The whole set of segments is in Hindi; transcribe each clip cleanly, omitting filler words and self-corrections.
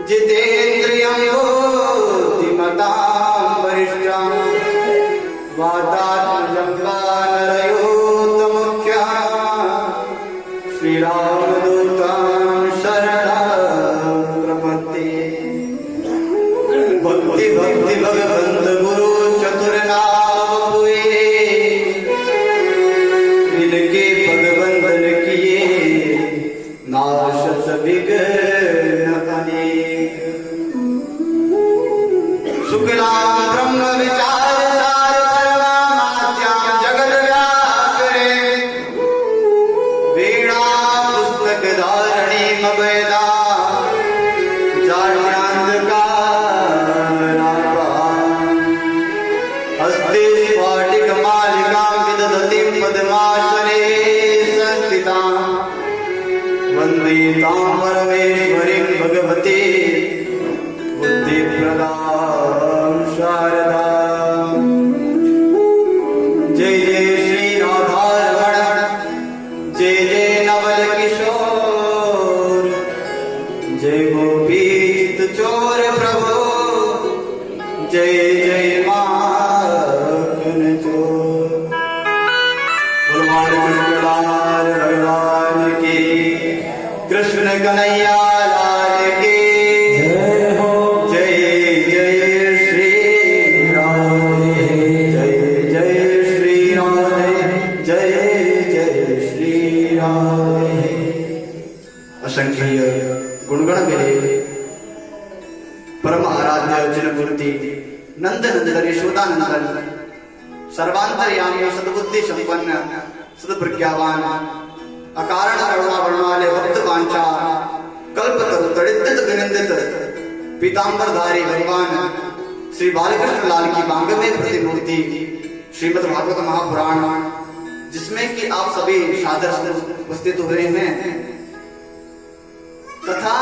जितेन्द्रियं बुद्धिमतां वरिष्ठं वातात्मजं वानरयोत्तमुख्यः श्रीरामदूतं शरणं प्रपद्ये। भक्ति भक्ति भगवंत गुरु चतुर्नाम हुए, इनके भगवंदन किए नाशत विघ्न अनेक। शुक्लां ब्रह्म विचार सार सर्वमाद्यां जगद व्यापरे, वीणा पुस्तक धारणी अभयदा हस्ते स्फाटिक मालिकां विदधतीं पद्मासने संस्थितां, वन्दे तां परमेश्वरीं भगवती बुद्धिप्रदां शारदां। जय जय श्री राधारमण, जय जय नवल किशोर, जय गोपीचित चोर प्रभु, जय जय भगवान की कृष्ण कन्हैया लाल की जय हो। जय जय श्री राधे, जय जय श्री राधे, जय जय श्री राधे। असंख्य गुणगण मिले परम आराध्य जिनमूर्ति नंदनंदन यशोदानंदन सर्वांतर्यामी सद्बुद्धि संपन्न सद्प्रज्ञावान अकारण करुणा वर्ण वाले भक्त वांछा कल्पतरु तड़ित विनंदित पीतांबरधारी भगवान श्री बालकृष्ण लाल की मांगम्य प्रतिमूर्ति श्रीमद् भागवत महापुराण, जिसमें कि आप सभी सादर उपस्थित हुए हैं तथा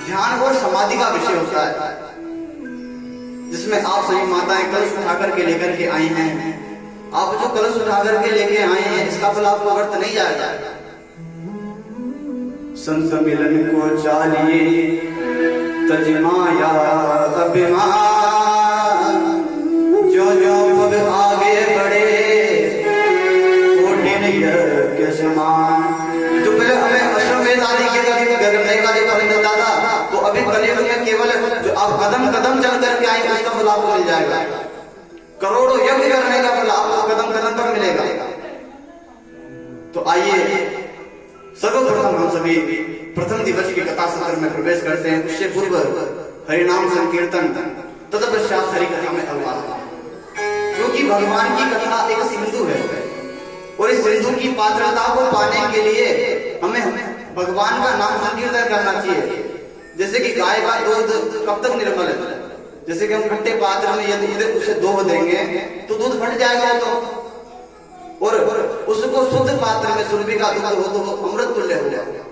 ध्यान और समाधि का विषय होता है, जिसमें आप सभी माताएं कलश उठाकर के लेकर के आई हैं। आप जो कलश उठाकर के लेके आए हैं इसका फल आपको व्यर्थ नहीं जाएगा। संत मिलन को चाहिए तज माया अभिमान, जो जो पग आगे बढ़े कोटिन यज्ञ समान। जो पहले हमें अश्वमेध आदि के करने का जो फल मिलता था, तो अभी कलयुग में केवल जो आप कदम कदम चल करके आए उसका फल आपको मिल जाएगा। करोड़ों यज्ञ करने का फल आपको कदम कदम पर मिलेगा। तो आइए सर्वप्रथम हम सभी प्रथम दिवस की कथा सत्र में प्रवेश करते हैं। उससे पूर्व हरिनाम संकीर्तन तत्पश्चात हरि कथा में अववाद, क्योंकि भगवान की कथा एक सिंधु है और इस सिंधु की पात्रता को पाने के लिए हमें भगवान का नाम संकीर्तन करना चाहिए। जैसे कि गाय का दूध कब तक निर्मल है, जैसे कि हम खट्टे पात्र में यदि उसे दो देंगे तो दूध फट जाएगा, तो और उसको शुद्ध पात्र में सुरभि का दूध हो तो वो अमृत तुल्य हो जाएगा।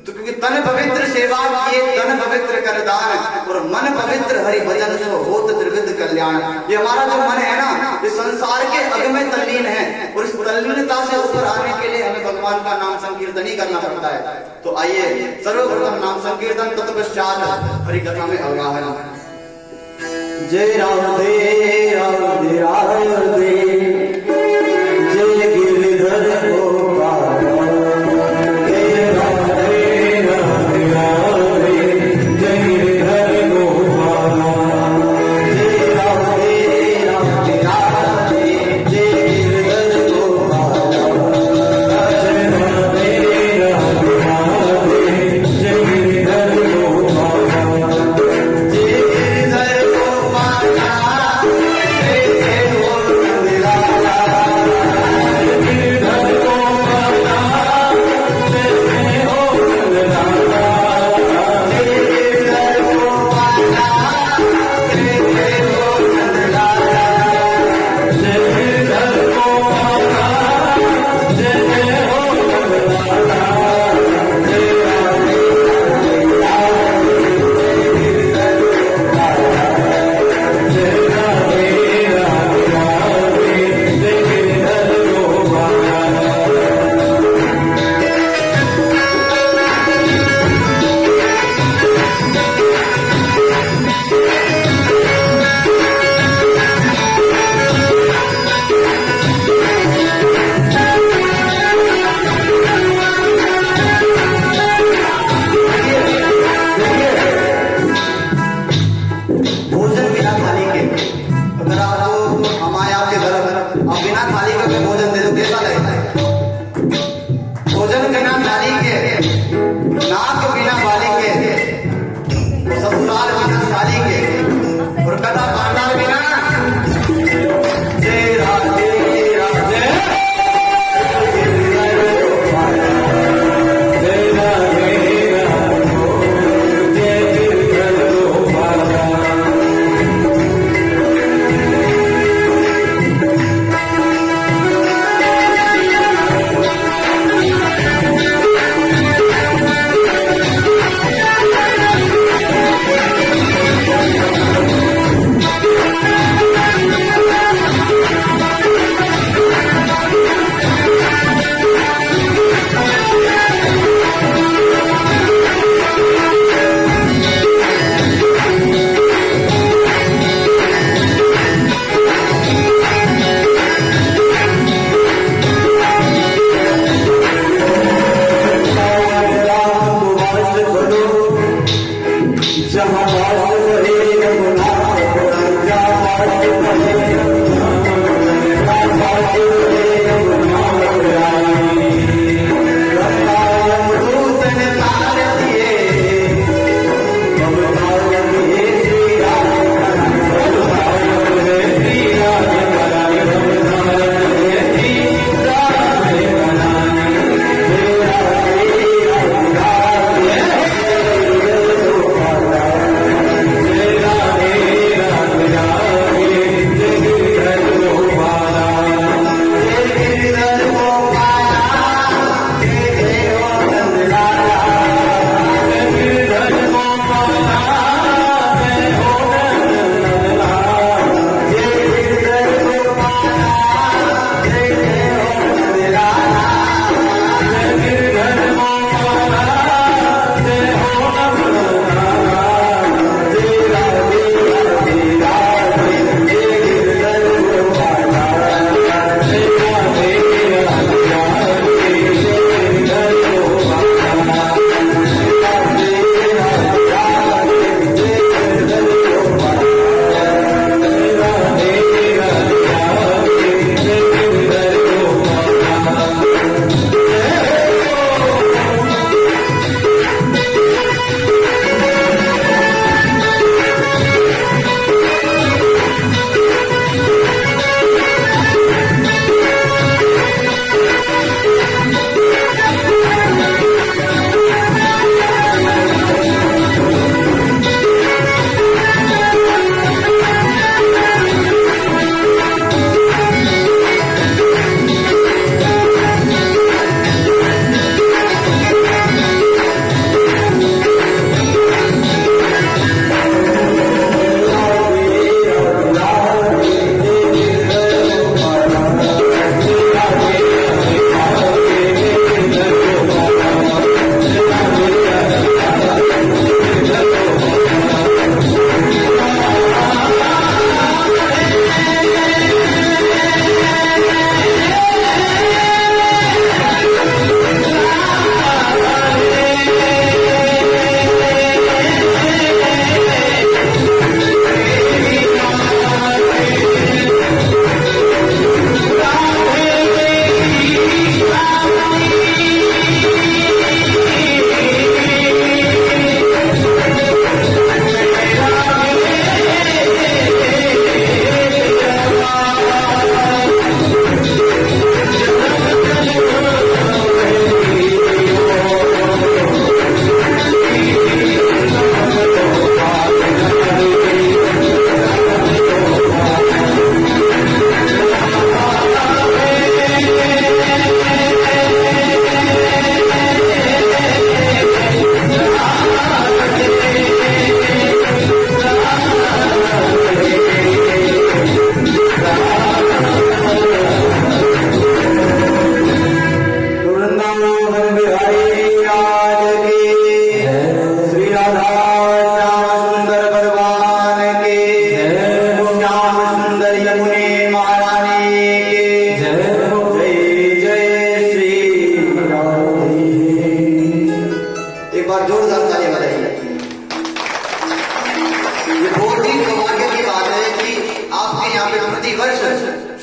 तो क्योंकि तन पवित्र सेवा किए तन पवित्र कर दान, और मन पवित्र हरि भजन से होत त्रिविध कल्याण। ये हमारा जो मन है ना, इस संसार के अग में तल्लीन है, और इस तल्लीनता से ऊपर आने के लिए हमें भगवान का नाम संकीर्तन ही करना पड़ता है। तो आइए सर्वप्रथम नाम संकीर्तन तत्पश्चात हरि कथा में अवगाहन। जय राधे राधे राधे, जय गिरिधर गोपाल, जय राधे राधे राधे, जय गिरिधर गोपाल, जय राधे राधे राधे, जय गिरिधर गोपाल, जय राधे राधे राधे, जय गिरिधर गोपाल, जय गिरिधर गोपाल, जय जय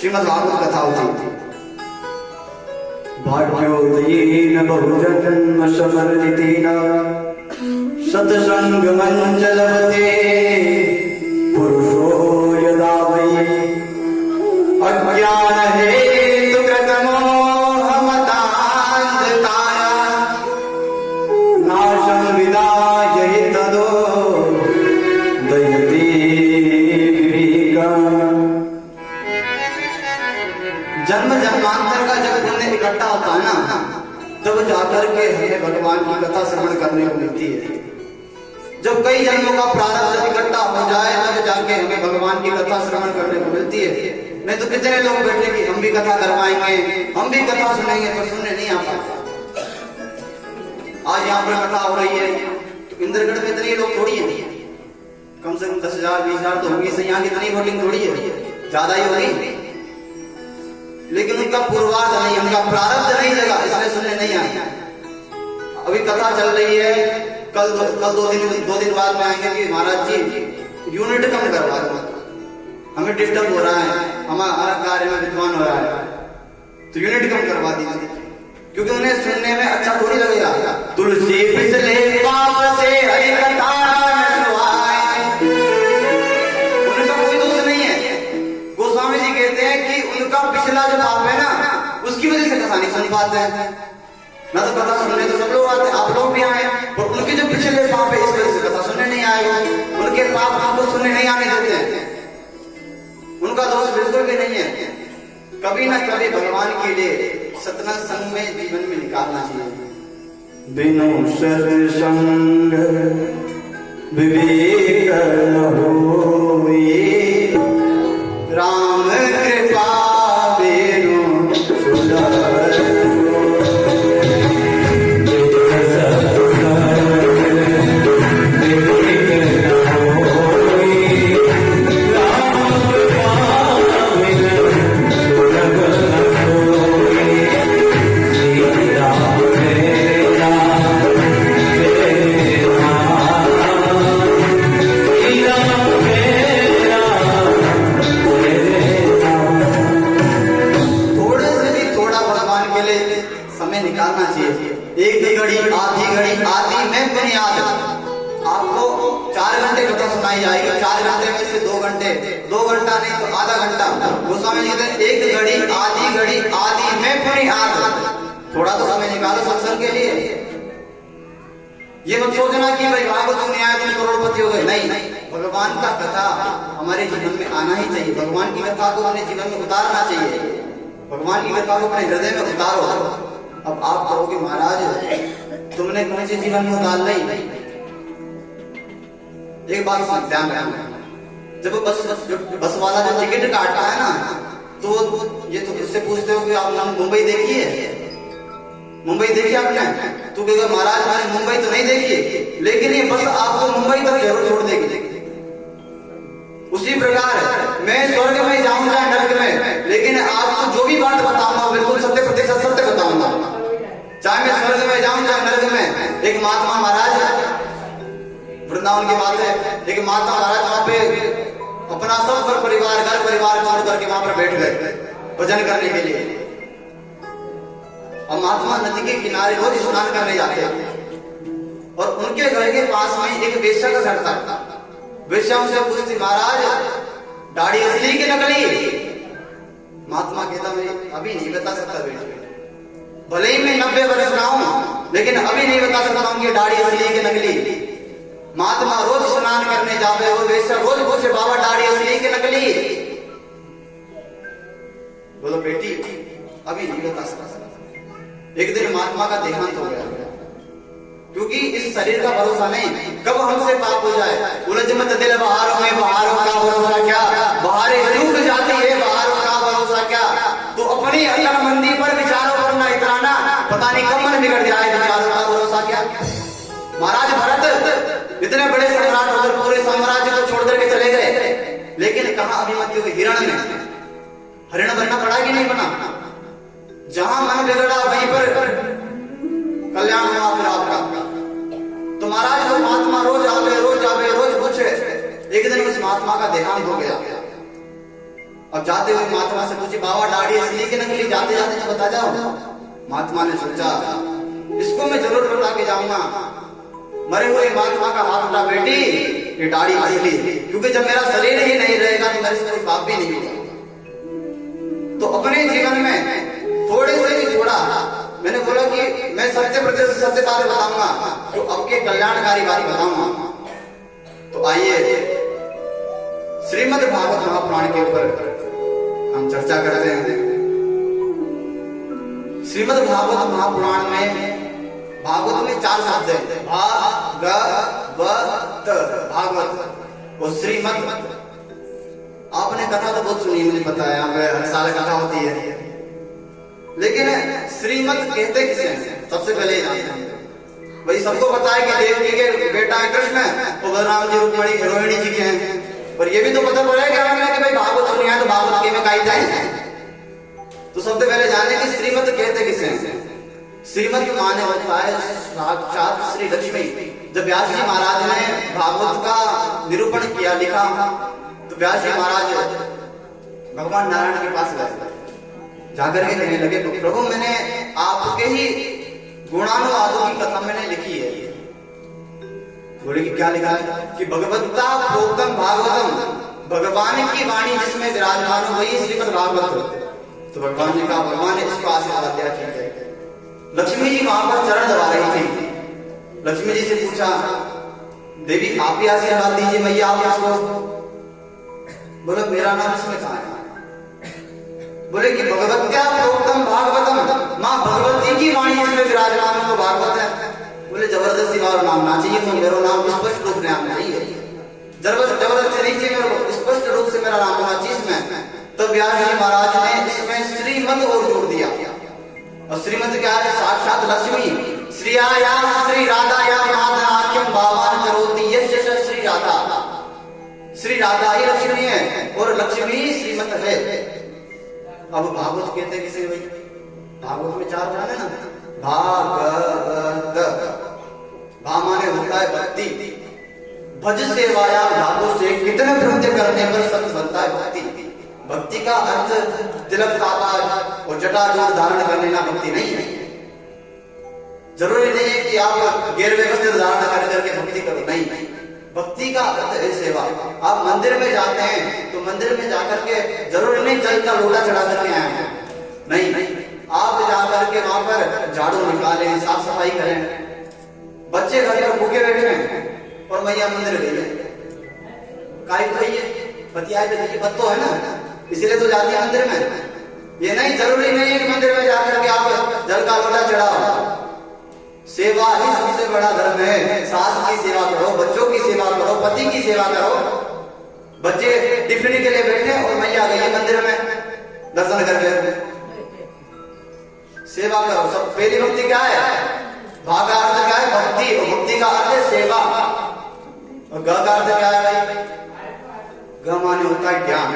श्रीमद् भागवत कथा होती। भाग्योदयेन बहुजन्म समर्जितेन सत्संग मंच लभते पुरुषो यदा वै अज्ञान हेतु कृतमोहमतान्धताय नाशं विनाय तदो दयति विवेकम्। जन्म जन्मांतर का जब पुण्य इकट्ठा होता है ना, तब जाकर के हमें भगवान की कथा श्रवण करने को मिलती है। जब कई जन्मों का प्रारब्ध इकट्ठा हो जाए तब जाके हमें भगवान की कथा श्रवण करने को मिलती है। नहीं तो कितने लोग बैठे कि हम भी कथा करवाएंगे, हम भी कथा सुनेंगे, पर सुनने नहीं आता। आज यहाँ पर कथा हो रही है तो इंद्रगढ़ में इतने लोग थोड़ी है, कम से कम 10,000 20,000 तो होंगे। यहाँ कितनी वोटिंग थोड़ी है, ज्यादा ही होगी, लेकिन उनका पूर्वार्ध नहीं, उनका प्रारब्ध नहीं जगा, इसलिए सुनने नहीं आए। अभी कथा चल रही है, कल दो दिन बाद में आएंगे कि महाराज जी यूनिट कम करवा दो, हमें डिस्टर्ब हो रहा है, हमारा कार्य में विद्वान हो रहा है, तो यूनिट कम करवा दीजिए, क्योंकि उन्हें सुनने में अच्छा थोड़ी लगेगा। तुलसी पिछले पाप से हरि कथा न सुहाए, उनका कोई दोष नहीं है। गोस्वामी जी कहते हैं कि उनका पिछला जो पाप है ना, उसकी वजह से कथा नहीं सुन पाते हैं। ना तो कथा सुनने तो सब लोग आते हैं, आप लोग भी आए, और उनके जो पिछले पाप है इस वजह से कथा सुनने नहीं आएगा। उनके पाप हमको सुनने नहीं आने देते हैं, उनका दोष बिल्कुल भी नहीं है। कभी ना कभी भगवान के लिए सत्संग संग में जीवन में निकालना चाहिए। बिनु सत्संग विवेक न होए, राम कृपा बिनु सुलभ निकालना चाहिए। एक ही घड़ी, आधी में बुनियाद। आपको 4 घंटे कथा सुनाई जाएगी, 4 घंटे में से 2 घंटे, 2 घंटा नहीं तो आधा घंटा। गोस्वामी जी कहते हैं एक घड़ी, आधी में बुनियाद। थोड़ा तो समय निकालो सत्संग के लिए। ये मत सोचना कि भाई भागवत सुनने आए तुम करोड़पति हो गए, नहीं। भगवान का कथा हमारे जीवन में आना ही चाहिए। भगवान की कथा को अपने जीवन में उतारना चाहिए। भगवान की कथा को अपने हृदय में उतारो। अब आप कहोगे महाराज तुमने कौन से जीवन में उतार ली? एक बात ध्यान रखना, जब बस वाला जो टिकट काटता है ना, तो ये तो उससे पूछते हो कि आप मुंबई देखी है? मुंबई देखी आपने? तू कहेगा महाराज मैंने मुंबई तो नहीं देखी, लेकिन ये बस आपको मुंबई तक जरूर छोड़ देगी। उसी प्रकार मैं स्वर्ग में जाऊं चाहे नरक में, लेकिन आपको जो भी बात बताऊंगा बिल्कुल 100% सत्य बताऊंगा। चाहे मैं स्वर्ग में जाऊं चाहे नरक में। एक महात्मा महाराज, वृंदावन की बात है, एक महात्मा महाराज वहां पे अपना सब घर परिवार छोड़ करके वहां पर बैठ गए भजन करने के लिए। और महात्मा नदी के किनारे रोज स्नान करने जाते, और उनके घर के पास में एक वेश्या का घर था। वेश्या उनसे पूछती महाराज दाढ़ी असली की नकली? महात्मा कहता मैं अभी नहीं बता सकता बेटे, भले ही मैं 90 वर्ष का हूं, लेकिन अभी नहीं बता सकता हूं कि दाढ़ी असली की नकली। महात्मा रोज स्नान करने जाते, वो वेश्या रोज पूछे बाबा दाढ़ी असली की नकली? बोलो बेटी अभी नहीं बता सकता। एक दिन महात्मा का देहांत हो गया, क्योंकि इस शरीर का भरोसा नहीं, कब हमसे पाप हो जाए। उलझ मत दिल बहारों में, बहारों का भरोसा क्या, बहारें डूब जाती है, बहारों का भरोसा क्या। तो अपनी अकलमंदी पर विचारों करना इतराना, पता नहीं कब मन बिगड़ जाए, विचारों का भरोसा क्या। महाराज भरत इतने बड़े सम्राट होकर पूरे साम्राज्य को छोड़ करके चले गए, लेकिन कहा अभिमन्यु के हिरण में हरिण बनना पड़ा कि नहीं बना? जहां मन बिगड़ा वहीं पर कल्याण हुआ फिर आपका। तो महाराज वो महात्मा रोज आवे रोज पूछे। एक दिन उस महात्मा का देहांत हो गया। अब जाते हुए महात्मा से पूछे बाबा दाढ़ी असली की नकली? जाते जाते तो बता जाओ। महात्मा ने सोचा इसको मैं जरूर बता के जाऊंगा। मरे हुए महात्मा का हाथ उठा, बेटी ये दाढ़ी असली, क्योंकि जब मेरा शरीर ही नहीं रहेगा तो मेरे से कोई पाप भी नहीं होगा। तो अपने जीवन में थोड़े से भी थोड़ा मैंने बोला कि मैं सत्य प्रतिशत सत्य बात बताऊंगा, तो आपके कल्याणकारी बात बताऊंगा। तो आइए श्रीमद् भागवत महापुराण के ऊपर हम चर्चा करते हैं। श्रीमद् भागवत महापुराण में भागवत में 4 शब्द है, भागवत और श्रीमद्। आपने कथा तो बहुत सुनी, मुझे पता है, यहाँ पे हर साल कथा होती है, लेकिन श्रीमद् कहते किसे हैं? सबसे पहले जानते हैं भाई, सबको पता है कि देवकी के बेटा है कृष्ण, और बलराम जी रुक्मणी रोहिणी जी के हैं, पर ये भी तो पता पड़ा है कि भाई भागवत सुनी है तो भागवत के में गाई जाए। तो सबसे पहले जाने कि श्रीमद् कहते किसे हैं। श्रीमत माने होता है साक्षात श्री लक्ष्मी। जब व्यास जी महाराज ने भागवत का निरूपण किया, लिखा, तो व्यास जी महाराज भगवान नारायण के पास गए, जाकर के कहने लगे, प्रभु मैंने आपके ही गुणानुवादों की कथा मैंने लिखी है। बोले कि क्या लिखा है? कि भगवत्ता प्रोक्तम भागवतम, भगवान की वाणी जिसमें विराजमान हो वही श्रीमद् भागवत। तो भगवान जी का भगवान ने इसको आशीर्वाद दिया, ठीक है। लक्ष्मी जी वहां पर चरण दबा रही थी। लक्ष्मी जी से पूछा, देवी आप ही आशीर्वाद दीजिए, मैया आप इसको। बोले मेरा नाम इसमें कहा है? बोले कि भगवत्या प्रोक्तम भागवतम, माँ भगवती की वाणी जिसमें विराजमान हो भागवत है। बोले जबरदस्ती और नाम ना चाहिए, तो मेरा नाम स्पष्ट रूप में आना चाहिए, जबरदस्ती नहीं चाहिए, मेरे को स्पष्ट रूप से मेरा नाम होना चाहिए इसमें। तो व्यास जी महाराज ने इसमें श्रीमद और जोड़ दिया। और श्रीमद क्या है? साक्षात लक्ष्मी। श्रीया श्री राधा या माधनाख्यम भावान करोति यश श्री राधा। श्री राधा ही लक्ष्मी है और लक्ष्मी श्रीमत है। अब भागवत कहते हैं किसे? भाई भागवत में 4 वर्ड है ना, भागवत। भा माने होता है भक्ति। भज सेवाया भागवत से कितने प्रवृत्ति करने पर सत्य बनता है भक्ति। भक्ति का अर्थ तिलक ताबा और जटाजूट धारण कर लेना भक्ति नहीं है। जरूरी नहीं है कि आप गिरवे वस्त्र धारण करके भक्ति करो, नहीं। भक्ति का अर्थ है सेवा। आप मंदिर में जाते हैं तो मंदिर में जाकर के जरूरी नहीं जल का लोटा चढ़ा करके आए हैं, नहीं। आप जाकर के वहां पर झाड़ू निकालें, साफ सफाई करें। बच्चे घर पर भूखे बैठे हैं और मैया मंदिर गई है, काय गई है? बतिया बत्तो है ना, इसलिए तो जाती है मंदिर में। ये नहीं, जरूरी नहीं है कि मंदिर में जाकर के आप जल का लोटा चढ़ाओ। सेवा ही सबसे बड़ा धर्म है। सास की सेवा करो, बच्चों की सेवा करो, पति की सेवा करो। बच्चे टिफिन के लिए बैठे और मैया गई है मंदिर में दर्शन करके, सेवा करो। सब पहली भक्ति क्या है? भा का अर्थ क्या है? भक्ति। और भक्ति का अर्थ है सेवा। और ग का अर्थ क्या है भाई? ग माने होता है ज्ञान।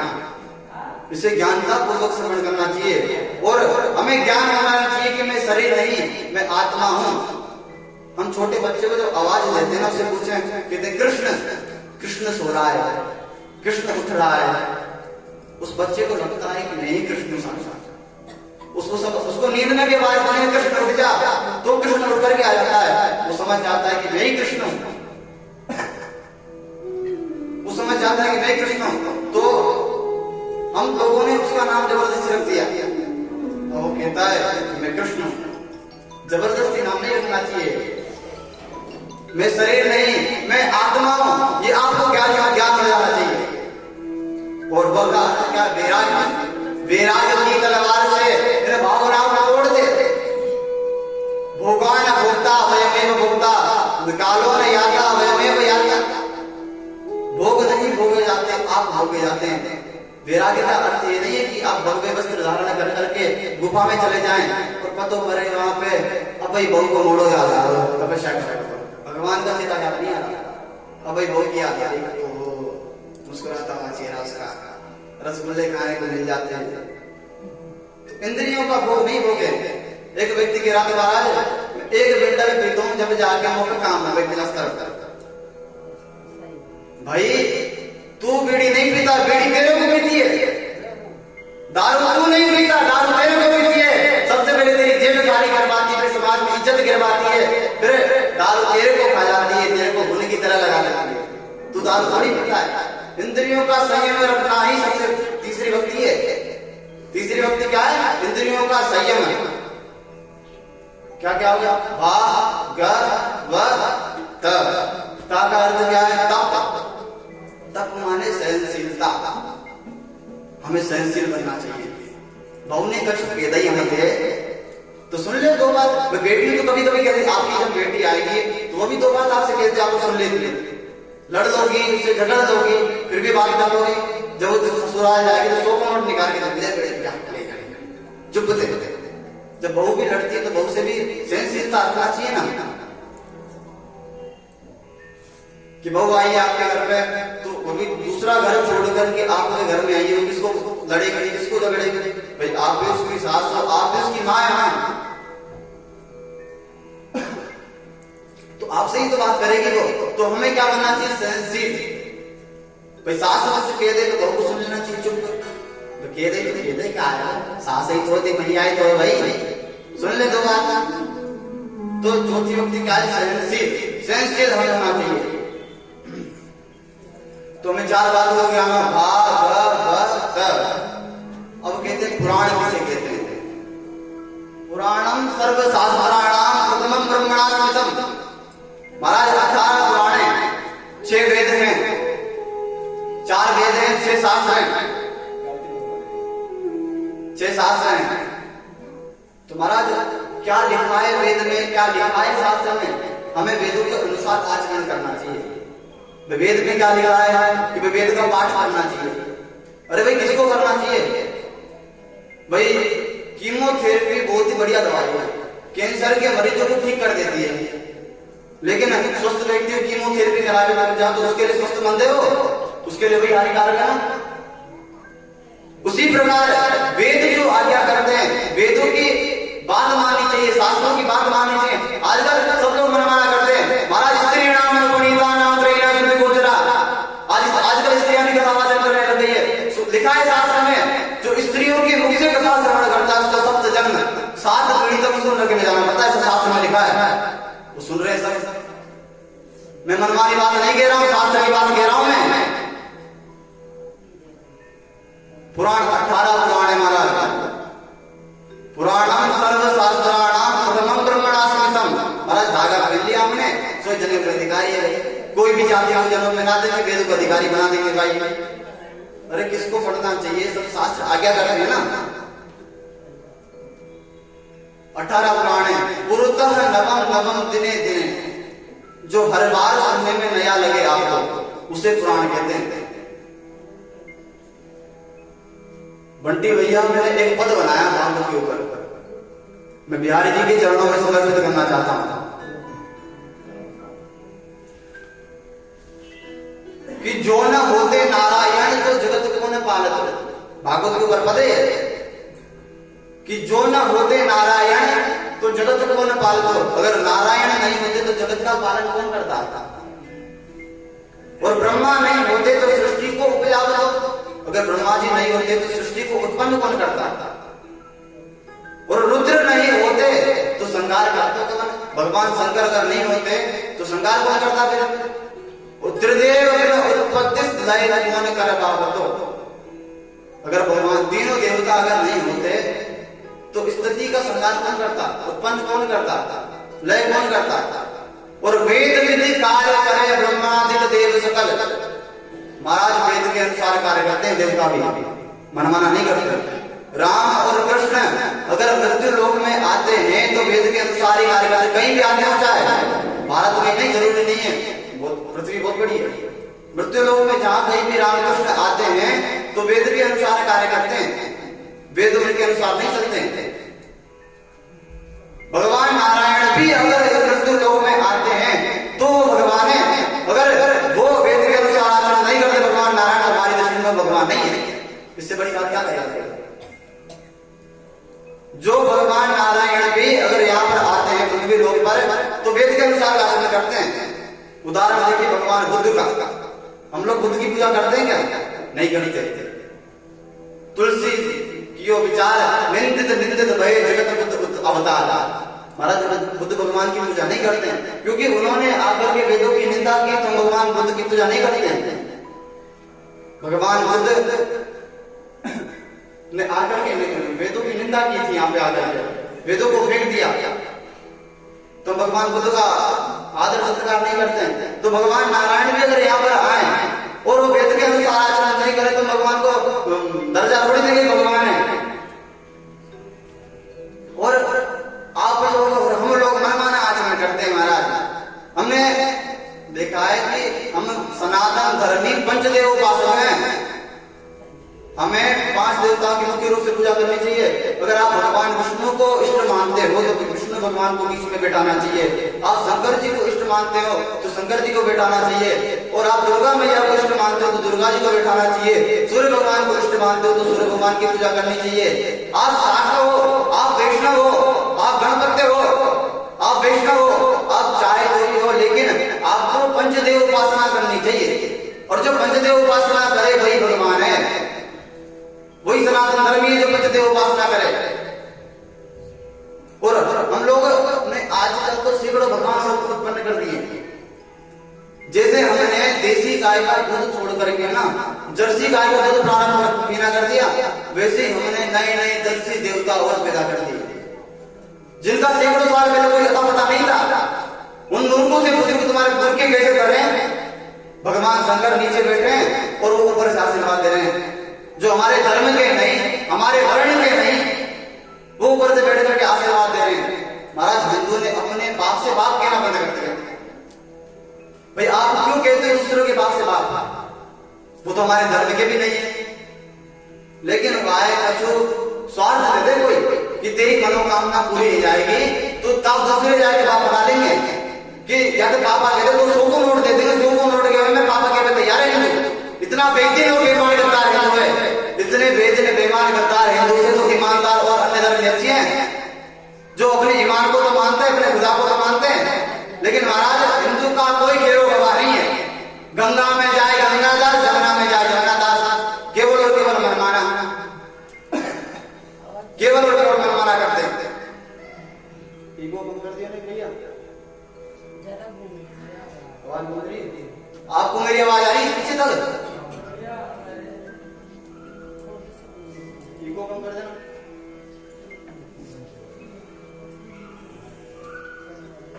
इसे ज्ञानता पूर्वक श्रवण करना चाहिए और हमें ज्ञान होना चाहिए कि मैं शरीर नहीं, मैं आत्मा हूं। हम छोटे बच्चे को जो आवाज देते हैं ना, उससे पूछें, कहते कृष्ण, कृष्ण सो रहा है, कृष्ण उठ रहा है। उस बच्चे को लगता है कि नहीं कृष्ण साक्षात। उसको नींद में भी आवाज देने कृष्ण उठ जा, तो कृष्ण उठ करके आ जाता है। वो समझ जाता है कि मैं ही कृष्ण हूं, वो समझ जाता है कि मैं कृष्ण हूं। तो हम लोगों ने उसका नाम जबरदस्ती रख दिया और वो कहता है कि मैं कृष्ण हूं। जबरदस्ती नाम नहीं रखना चाहिए। मैं शरीर नहीं, मैं आत्मा हूं, ये आपको ज्ञान हो जाना चाहिए। और वह क्या? वैराग्य। वैराग्य की तलवार से भावनाओं को तोड़ दे। भोगान भोक्ता वयमेव भोक्ता, कालो न याता वयमेव याता। भोग नहीं भोगे जाते, आप भोगे जाते हैं। वैराग्य का अर्थ ये नहीं है कि आप भव्य वस्त्र धारण कर करके गुफा में चले जाएं और पतों पर वहां पे अब भाई बहू को मोड़ो याद आ रहा, तपस्या करो। भगवान का सीधा याद नहीं आ रहा। अब भाई बहू की याद आ रही, मुस्कुराता हुआ चेहरा उसका, रसगुल्ले खाने को मिल जाते हैं। इंद्रियों का भोग नहीं भोगे। एक व्यक्ति के रात महाराज एक बेटा भी पीता हूं, जब जाके मौका काम है व्यक्ति रास्ता भाई तू बीड़ी नहीं पीता, बीड़ी तेरे को पीती है। दारू तू नहीं पीता, दारू तेरे को पीती है। सबसे पहले तेरी जेब खाली करवाती है, फिर समाज में इज्जत गिरवाती है, फिर दारू तेरे को खा जाती है, तेरे को भूल की तरह लगा देती है। तू दारू थोड़ी पीता है। इंद्रियों का संयम रखना ही सबसे तीसरी भक्ति है। तीसरी भक्ति क्या है? इंद्रियों का संयम। क्या क्या हो गया? भा ग व त। ता का अर्थ क्या है? तप। तप माने सहनशीलता। हमें सहनशील बनना चाहिए। बहू ने कछ कहता ही हमें थे तो सुन ले दो बात। बेटी तो कभी कभी कहती, आपकी जब बेटी आएगी तो वो भी दो बात आपसे कहते, आपको सुन लेती है। लड़ दोगी, उससे झगड़ दोगी, फिर भी बात कर दोगी। जब वो ससुराल जाएगी तो 100 नोट निकाल के चुप थे। जब बहू भी लड़ती है तो बहू से भी सहनशीलता रखना चाहिए ना, कि बहू आई आपके घर पे तो वो भी दूसरा घर छोड़ करके आपके घर में आई है, किसको लड़ेगी, किसको झगड़ेगी? भाई आप भी उसकी सास हो, आप भी उसकी माँ है ना। तो आपसे ही तो बात करेगी वो। तो हमें क्या बनना चाहिए? सहनशील। भाई सास कुछ कह दे तो बहू को सुन लेना चाहिए, चुप तो कह दे क्या है, सास ही तो नहीं आए तो भाई सुन ले दो बात। तो चौथी व्यक्ति क्या है? सहनशील। सहनशील हमें होना चाहिए। तो हमें 4 बात हो गया ना, भागवत। अब कहते हैं पुराण किसे कहते हैं? पुराणम सर्वशास्त्राणाम प्रथमम ब्रह्मणास्मितम। महाराज 18 पुराण हैं, 6 वेद हैं, 4 वेद हैं, 6 शास्त्र हैं, 6 शास्त्र हैं। तो महाराज क्या लिखा है वेद में, क्या लिखा है शास्त्र में? हमें वेदों के अनुसार आचरण करना चाहिए। वेद में क्या लिखा है कि वेद का पाठ करना चाहिए। अरे भाई किसको करना चाहिए? भाई कीमोथेरेपी बहुत ही बढ़िया दवाई है, कैंसर के मरीजों को ठीक कर देती है। लेकिन स्वस्थ व्यक्ति को कीमोथेरेपी कराने लग जाओ तो उसके लिए स्वस्थ बंदे हो, उसके लिए वही हानिकारक है ना। उसी प्रकार वेद जो आज्ञा करते हैं, वेदों की बात माननी चाहिए, शास्त्रों की बात माननी चाहिए। आजकल सब लोग मनमाना करते हैं। महाराज स्त्री नाम पुनीता नाम त्रैना शुद्ध गोचरा, आजकल स्त्रियां भी कथा वाचन करने लग गई है। लिखा है शास्त्र में, जो स्त्रियों के मुख से कथा श्रवण करता है उसका सप्त जन्म 7 पीढ़ी तक सुन रखे में जाना पड़ता है। ऐसा शास्त्र में लिखा है, वो सुन रहे हैं सब। मैं मनमानी बात नहीं कह रहा हूं, शास्त्र की बात कह रहा हूं मैं। पुराण 18 पुराण है महाराज। पुराणम सर्वशास्त्राणाम प्रथमम ब्रह्मणास्मितम। महाराज धागा पहन लिया हमने, सो जन्म के अधिकारी है। कोई भी जाति को जन्म में ना देंगे, वेद को अधिकारी बना देंगे भाई। अरे किसको पढ़ना चाहिए? सब शास्त्र आज्ञा करते हैं ना। 18 पुराण है। पुरुतः नवम नवम दिने दिने, जो हर बार सुनने में नया लगे आपको, उसे पुराण कहते हैं। बंटी भैया मैंने एक पद बनाया भागवत के ऊपर, मैं बिहारी जी के चरणों में समर्पित करना चाहता हूं कि जो न होते नारायण तो जगत को न पालत। भागवत के ऊपर पद है कि जो न होते नारायण तो जगत को न पालत। अगर नारायण नहीं होते तो जगत का पालन कौन करता? और ब्रह्मा नहीं होते तो सृष्टि को उपजावत। अगर ब्रह्मा जी नहीं होते तो सृष्टि को उत्पन्न कौन करता? और रुद्र नहीं होते तो संहार करता कौन? भगवान शंकर अगर नहीं होते तो संहार कौन करता? फिर त्रिदेव उत्पत्ति लय कौन कर पावतो। अगर भगवान तीनों देवता अगर नहीं होते तो स्थिति का संहार कौन करता? उत्पन्न कौन करता? लय कौन करता? और वेद विधि कार्य करे ब्रह्मादिक देव सकल। महाराज वेद के अनुसार कार्य करते हैं, देवता भी मनमाना नहीं करते। राम और कृष्ण अगर मृत्यु लोक में आते हैं तो वेद के अनुसार ही कार्य करते। कहीं भी आते हो, चाहे भारत में नहीं, जरूरी नहीं है, पृथ्वी बहुत बड़ी है। मृत्यु लोक में जहां कहीं भी रामकृष्ण आते हैं तो वेद के अनुसार कार्य करते हैं, वेद उनके अनुसार नहीं चलते हैं। भगवान नारायण भी अगर मृत्यु लोक में आते हैं तो भगवान है। अगर वो वेद के अनुसार आचरण नहीं करते भगवान नारायण, हमारी दृष्टि में भगवान नहीं है। इससे बड़ी बात क्या कहें? जो भगवान नारायण भी अगर यहाँ पर आते हैं पृथ्वी लोक पर तो वेद के अनुसार आचरण करते हैं। उदाहरण देखिए भगवान बुद्ध का। हम लोग बुद्ध की पूजा करते हैं क्या? नहीं करते। तुलसी कियो विचार निंदित निंदित भय जगत बुद्ध अवतार। महाराज बुद्ध भगवान की पूजा नहीं करते हैं क्योंकि उन्होंने आकर के वेदों की निंदा की, तो भगवान बुद्ध की पूजा नहीं करते हैं। भगवान बुद्ध ने आकर के वेदों की निंदा की थी, यहाँ पे आकर के वेदों को फेंक दिया, तो भगवान बुद्ध का आदर सत्कार नहीं करते हैं। तो भगवान नारायण भी अगर यहाँ पर आए और वो वेद के अनुसार आचरण नहीं करे तो भगवान को दर्जा थोड़ी देंगे भगवान है। और आप लोग और हम लोग मनमाना आचरण करते हैं। महाराज हमने देखा है कि हम सनातन धर्मी पंचदेव उपासक हैं। हमें 5 देवताओं की मुख्य रूप से पूजा करनी चाहिए। अगर आप भगवान विष्णु को इष्ट मानते हो तो विष्णु भगवान को बीच में बैठाना चाहिए। आप शंकर जी को इष्ट मानते हो तो शंकर जी को बैठाना चाहिए। और आप दुर्गा मैया को इष्ट मानते हो तो दुर्गा जी को बैठाना चाहिए। सूर्य भगवान को इष्ट मानते हो तो सूर्य भगवान की पूजा करनी चाहिए। आप शाक्त हो, आप वैष्णव हो, आप गणपत्य हो, आप वैष्णव हो, आप चाहे कोई भी हो, लेकिन आपको पंचदेव उपासना करनी चाहिए। और जो पंचदेव उपासना करे वही भगवान है, वही सनातन धर्मी है जो पंचदेव उपासना करे। और हम लोग ने आजकल तो सैकड़ों भगवान उत्पन्न कर दिए। जैसे हमने देसी गाय का दूध छोड़ करके ना जर्सी गाय का दूध प्रारंभ पीना कर दिया, वैसे ही हमने नए नए जर्सी देवता और पैदा कर दिए, जिनका सैकड़ों साल पहले कोई अता पता नहीं था। उन मूर्खों से पूछे कि तुम्हारे मूर्खे कैसे करें? भगवान शंकर नीचे बैठे हैं और वो ऊपर से आशीर्वाद दे रहे हैं। जो हमारे धर्म के नहीं, हमारे वर्ण के नहीं, वो ऊपर से बैठ करके आशीर्वाद दे रहे हैं। महाराज हिंदू ने अपने बाप से बाप कहना बंद कर दिया। भाई आप क्यों कहते हैं दूसरों के बाप से बाप? वो तो हमारे धर्म के भी नहीं है। लेकिन गाय कछु स्वार्थ देते कोई कि तेरी मनोकामना पूरी हो जाएगी तो तब दूसरे जाके बाप बता लेंगे कि या तो पापा कहते तो 100 को नोट दे देंगे, 100 को नोट के में पापा कहते तैयार है हिंदू। इतना बेईमान और बेईमान गद्दार हिंदू है, इतने बेईमान बेईमान गद्दार हिंदू से तो ईमानदार और अन्य धर्म अच्छे हैं, जो अपने ईमान को तो मानते हैं, अपने खुदा को तो मानते हैं। लेकिन महाराज हिंदू का कोई घेरो गवाह नहीं है। गंगा में जाए गंगादास, जमुना में जाए जमुनादास, केवल और केवल मनमाना, केवल और केवल मनमाना करते हैं। ईगो कम कर दिया नहीं भैया? आवाज बोल रही है? आपको मेरी आवाज आ रही है पीछे तक? ईगो कम कर देना।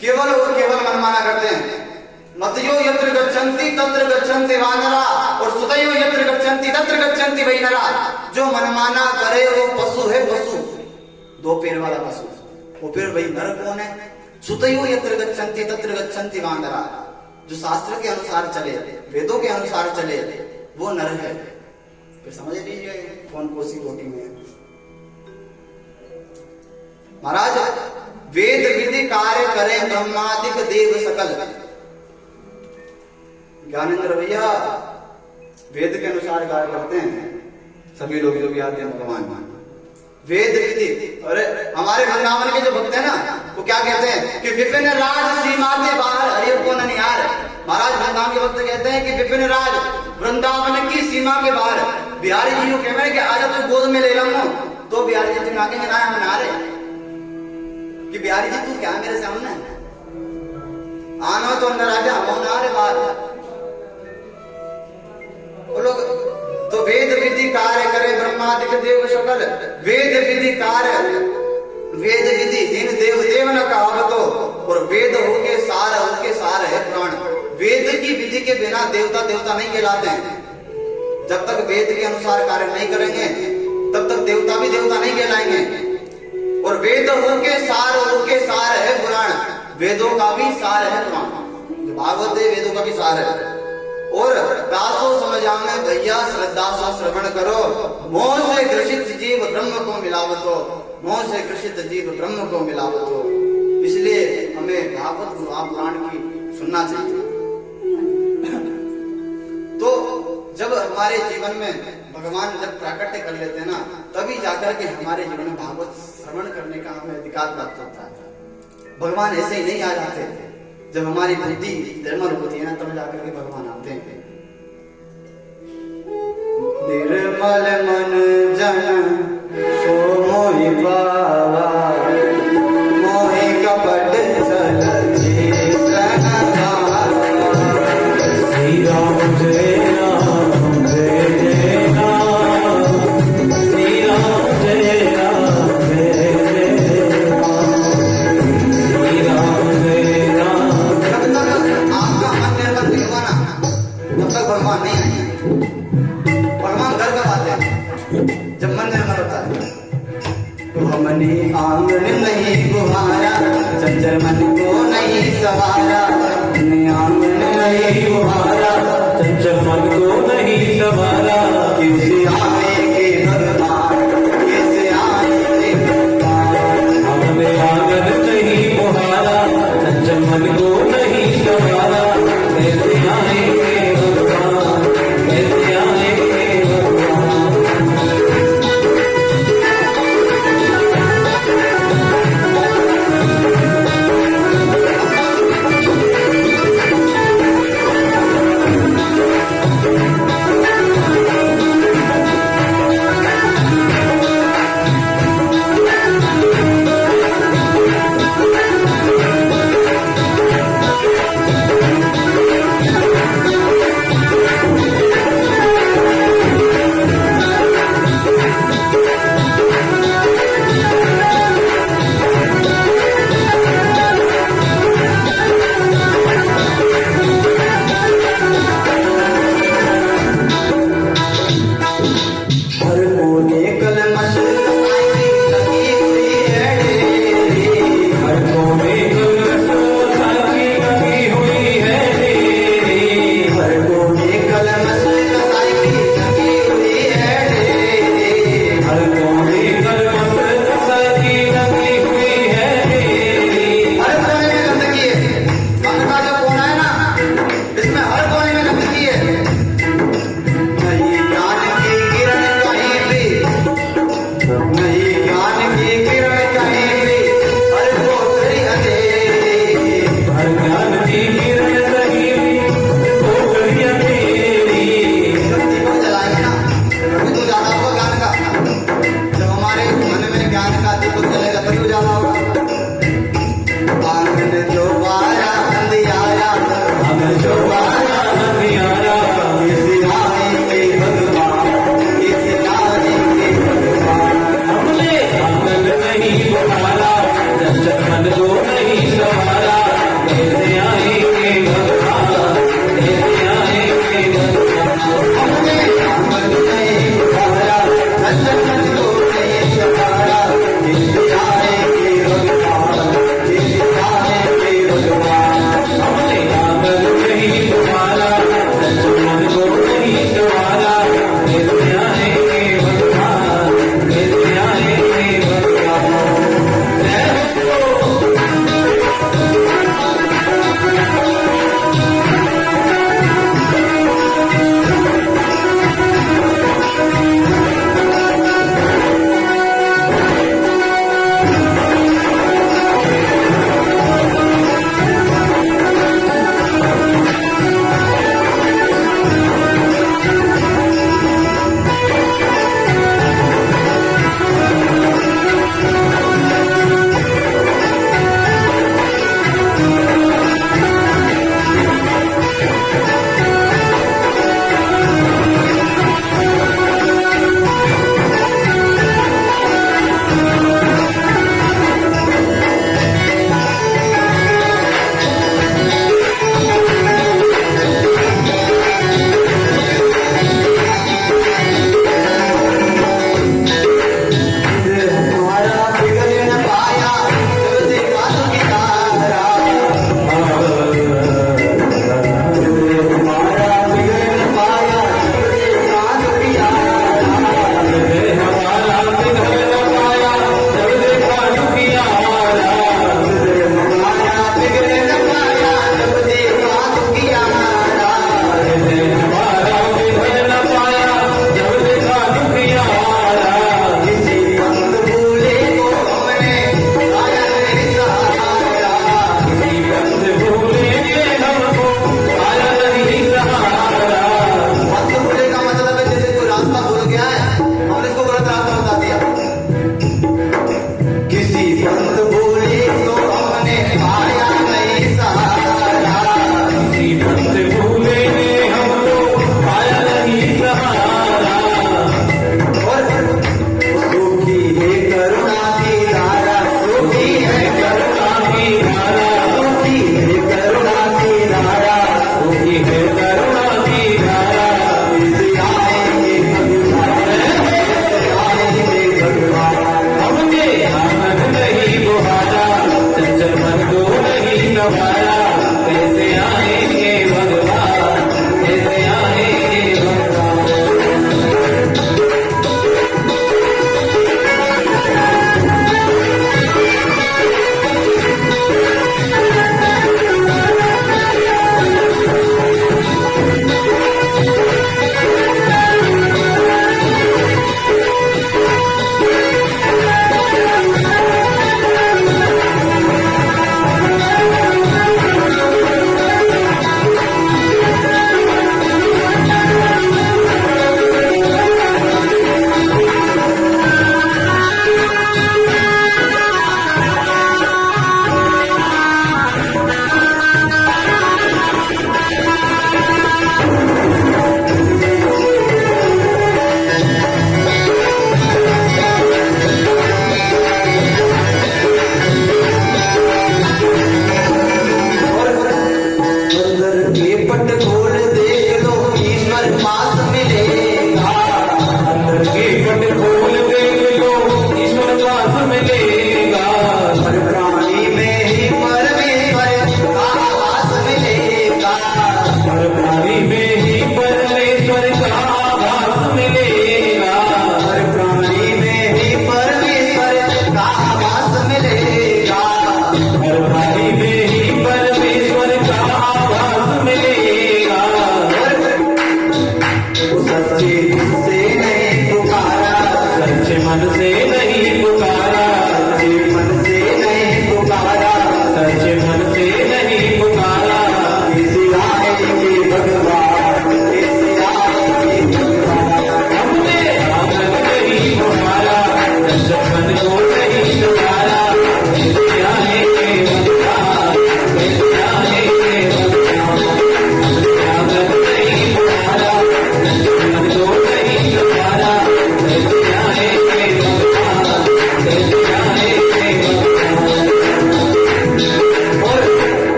केवल और केवल मनमाना करते हैं। मतयो यत्र गच्छन्ति तत्र गच्छन्ति वानरा और सुतयो यत्र गच्छन्ति तत्र गच्छन्ति वैनरा। जो मनमाना करे वो पशु है, पशु, 2 पैर वाला पशु। वो फिर वही नर कौन है? सुतयो यत्र गच्छन्ति तत्र गच्छन्ति वानरा। जो शास्त्र के अनुसार चले, वेदों के अनुसार चले, वो नर है। फिर समझ लीजिए कौन कोसी कोटि में है। महाराज वेद विधि कार्य करें ब्रह्मादिक देव सकल। ज्ञानेंद्र भैया वेद के अनुसार कार्य करते हैं सभी लोग जो भी आते हैं भगवान। वेद विधि, अरे हमारे वृंदावन के जो भक्त है ना, वो क्या कहते हैं कि विपिन राज सीमा के बाहर हरि को ननिहार। महाराज वृंदावन के भक्त कहते हैं कि विपिन राज वृंदावन की सीमा के बाहर। बिहारी जी कह रहे हैं कि आजा तू गोद में ले लूं, तो बिहारी जी आगे निगाह मना रहे कि बिहारी जी तू क्या मेरे सामने आना तो अंदर आजा, हम ना रहे बाहर। वो लोग तो वेद विधि कार्य करे ब्रह्मादिक देव सकल। वेद विधि कार्य, वेद विधि इन देव देव न कहावतो। और वेद होके सार है प्राण। वेद की विधि के बिना देवता देवता नहीं कहलाते हैं। जब तक वेद के अनुसार कार्य नहीं करेंगे तब तक देवता भी देवता नहीं कहलाएंगे। और वेद होके सार है पुराण। वेदों का भी सार है पुराण। भागवत है वेदों का भी सार है। और दासो समझामे भैया श्रद्धा से श्रवण करो। मोह से ग्रसित जीव ब्रह्म को मिलावतो। मोह से ग्रसित जीव ब्रह्म को मिलावतो। इसलिए हमें भागवत महापुराण की सुनना चाहिए। तो जब हमारे जीवन में भगवान जब प्राकट्य कर लेते हैं ना, तभी जाकर के हमारे जीवन में भागवत श्रवण करने का हमें अधिकार प्राप्त होता है। भगवान ऐसे ही नहीं आ जाते। जब हमारी बुद्धि निर्मल होती है ना, तब जाकर के भगवान आते हैं। निर्मल मन जन सो मोहि पावा, मोहि कपट चल चेतन धारा। श्री राम जय राम जय जय राम, श्री राम जय राम जय जय राम, श्री राम जय राम। जब तक आपका मन निर्मल नहीं हुआ ना, तब तक भगवान नहीं आएंगे। भगवान घर कब आते हैं? जब मन निर्मल होता है। तो हमने आंगन नहीं गुहारा, चंचल मन को नहीं सवारा। हमने आंगन नहीं गुहारा, चंचल मन को नहीं सवारा। किसी आए के भगवान, किसी आए के भगवान। हमने आंगन नहीं गुहारा, चंचल मन को नहीं सवारा। कैसे आएंगे भगवान, कैसे आएंगे भगवान।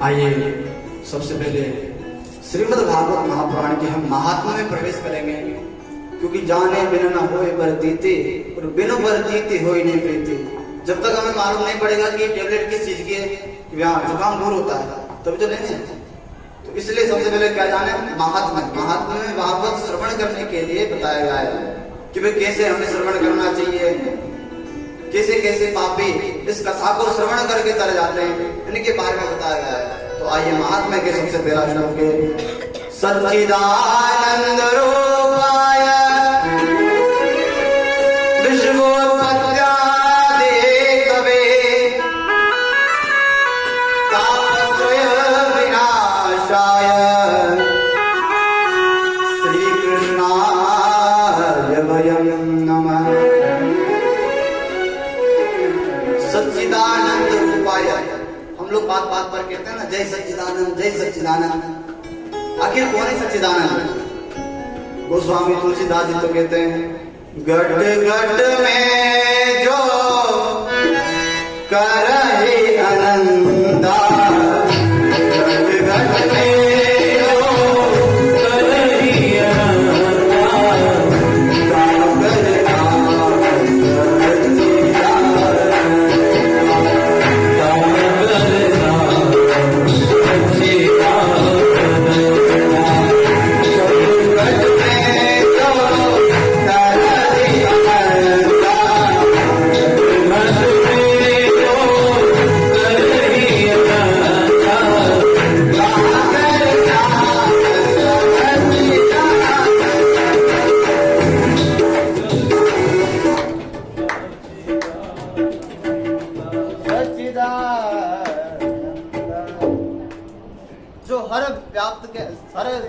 आइए सबसे पहले श्रीमद् भागवत महापुराण के हम महात्मा में प्रवेश करेंगे, क्योंकि जाने बिना न होए बरतीते और बिनु बरतीते होए नहीं प्रीति। जब तक हमें मालूम नहीं पड़ेगा कि टेबलेट किस चीज की है, यहाँ जुकाम दूर होता है, तभी तो लेंगे। तो इसलिए सबसे पहले क्या जाने, महात्मा में भागवत श्रवण करने के लिए बताया गया है कि भाई कैसे हमें श्रवण करना चाहिए, कैसे कैसे पापी इस कथा को श्रवण करके तर जाते हैं, इनके बारे में बताया गया है। तो आइए महात्मा के सबसे पहला श्लोक के सच्चिदानंद रूपाय विश्वोत्पत्त्यादि कवे तापत्रय विनाशाय श्री कृष्णाय वयं नमः। सच्चिदानंद रूपाय, हम लोग बात बात पर कहते हैं ना, जय सच्चिदानंद जय सच्चिदानंद। आखिर कौन है सच्चिदानंद? गोस्वामी तुलसीदास जी तो कहते हैं, घट घट में जो करहि आनंदा, घट घट में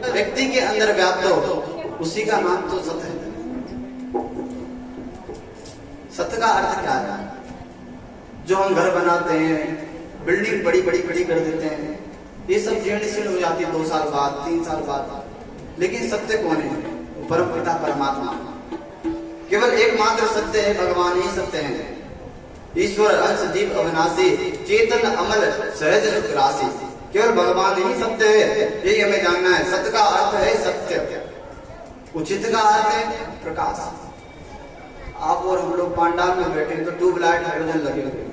व्यक्ति के अंदर व्याप्त हो, उसी का नाम तो सत्य है। सत्य का अर्थ क्या है? जो हम घर बनाते हैं, बिल्डिंग बड़ी बड़ी खड़ी कर देते हैं, ये सब जीर्ण शीर्ण हो जाती है 2 साल बाद 3 साल बाद, लेकिन सत्य कौन है? परम पिता परमात्मा। केवल एकमात्र सत्य है, भगवान ही सत्य है। ईश्वर अंश जीव अविनाशी, चेतन अमल सहज सुख राशि। केवल भगवान ही सत्य है, यही हमें जानना है। सत्य का अर्थ है सत्य, उचित का अर्थ है प्रकाश। आप और हम लोग पांडाल में बैठे तो ट्यूबलाइट हाइड्रोजन लगे हुए,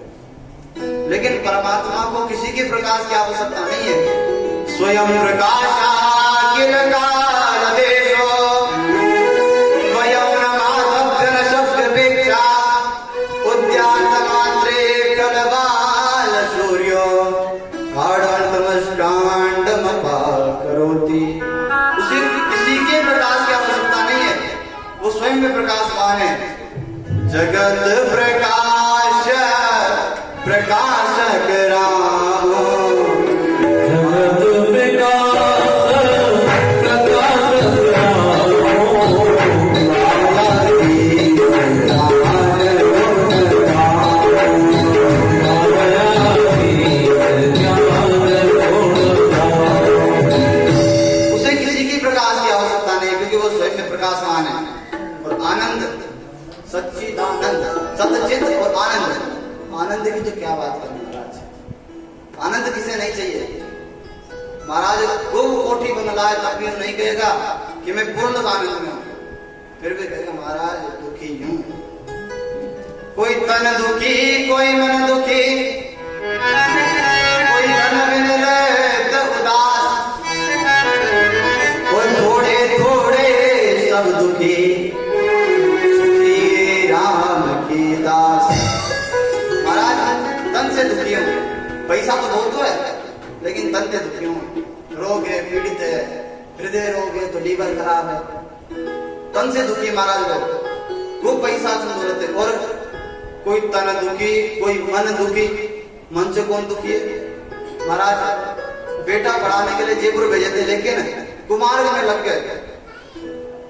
लेकिन परमात्मा को किसी के प्रकाश की आवश्यकता नहीं है। स्वयं प्रकाश अखिल काल देशो, वयं नमाधव्य न शब्दपेक्षा, उद्यान मात्रे कलबाल सूर्यो करोति। उसे किसी के प्रकाश की आवश्यकता नहीं है, वो स्वयं में प्रकाशवान है। जगत प्रकाश प्रकाशक राम, जगत प्रकाश प्रकाशक राम, प्रकाशवान है। और आनंद, सच्चिदानंद, सतचित और आनंद। आनंद की तो क्या बात करें महाराज, आनंद किसे नहीं चाहिए। महाराज वो कोठी बंगला है, तब भी नहीं कहेगा कि मैं पूर्ण आनंद में हूं, फिर भी कहेगा महाराज दुखी हूं। कोई तन दुखी, कोई मन दुखी, कोई धन बिन रहत उदास, कोई थोड़े थोड़े सब दुखी, सुखी राम की दास। महाराज तन से दुखी हूं, पैसा तो बहुत है, लेकिन तन से दुखी हूं। रोग है, पीड़ित है, हृदय रोग है, तो लीवर खराब है, तन से दुखी महाराज लोग। वो पैसा संदूरत है। और कोई तन दुखी, कोई मन दुखी। मन से कौन दुखी है महाराज? बेटा पढ़ाने के लिए जयपुर भेजे थे, लेकिन कुमार्ग में लग गए,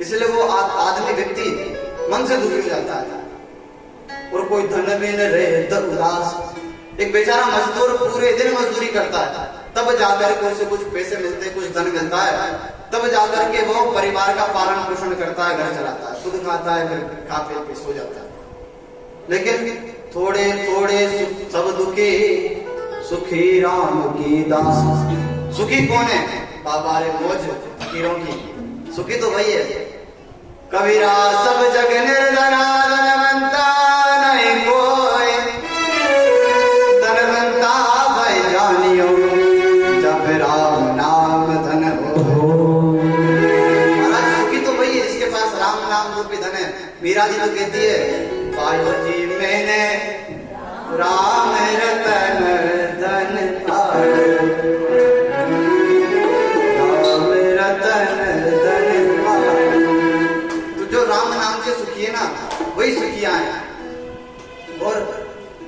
इसलिए वो आदमी व्यक्ति मन से दुखी हो जाता है। और कोई धन में न रहे तब उदास। एक बेचारा मजदूर पूरे दिन मजदूरी करता है, तब जाकर के उसे कुछ पैसे मिलते, कुछ धन मिलता है, तब जाकर के वो परिवार का पालन पोषण करता है, घर चलाता है, खुद खाता है, फिर खा पी के सो जाता है। लेकिन थोड़े थोड़े सब दुखी, सुखी राम की दास। सुखी कौन है? बाबा रे मौज फकीरों की, सुखी तो वही है। कबीरा सब जग निर्धना, धनवंता नहीं कोई, धनवंता भाई जानियो, जब राम नाम धन हो। महाराज सुखी तो वही है जिसके पास राम नाम रूपी धन है। मीरा जी तो कहती है, पायो जी मैंने राम रतन धन पायो, राम रतन धन पायो। तो जो राम नाम से सुखी है ना, वही सुखियां हैं। और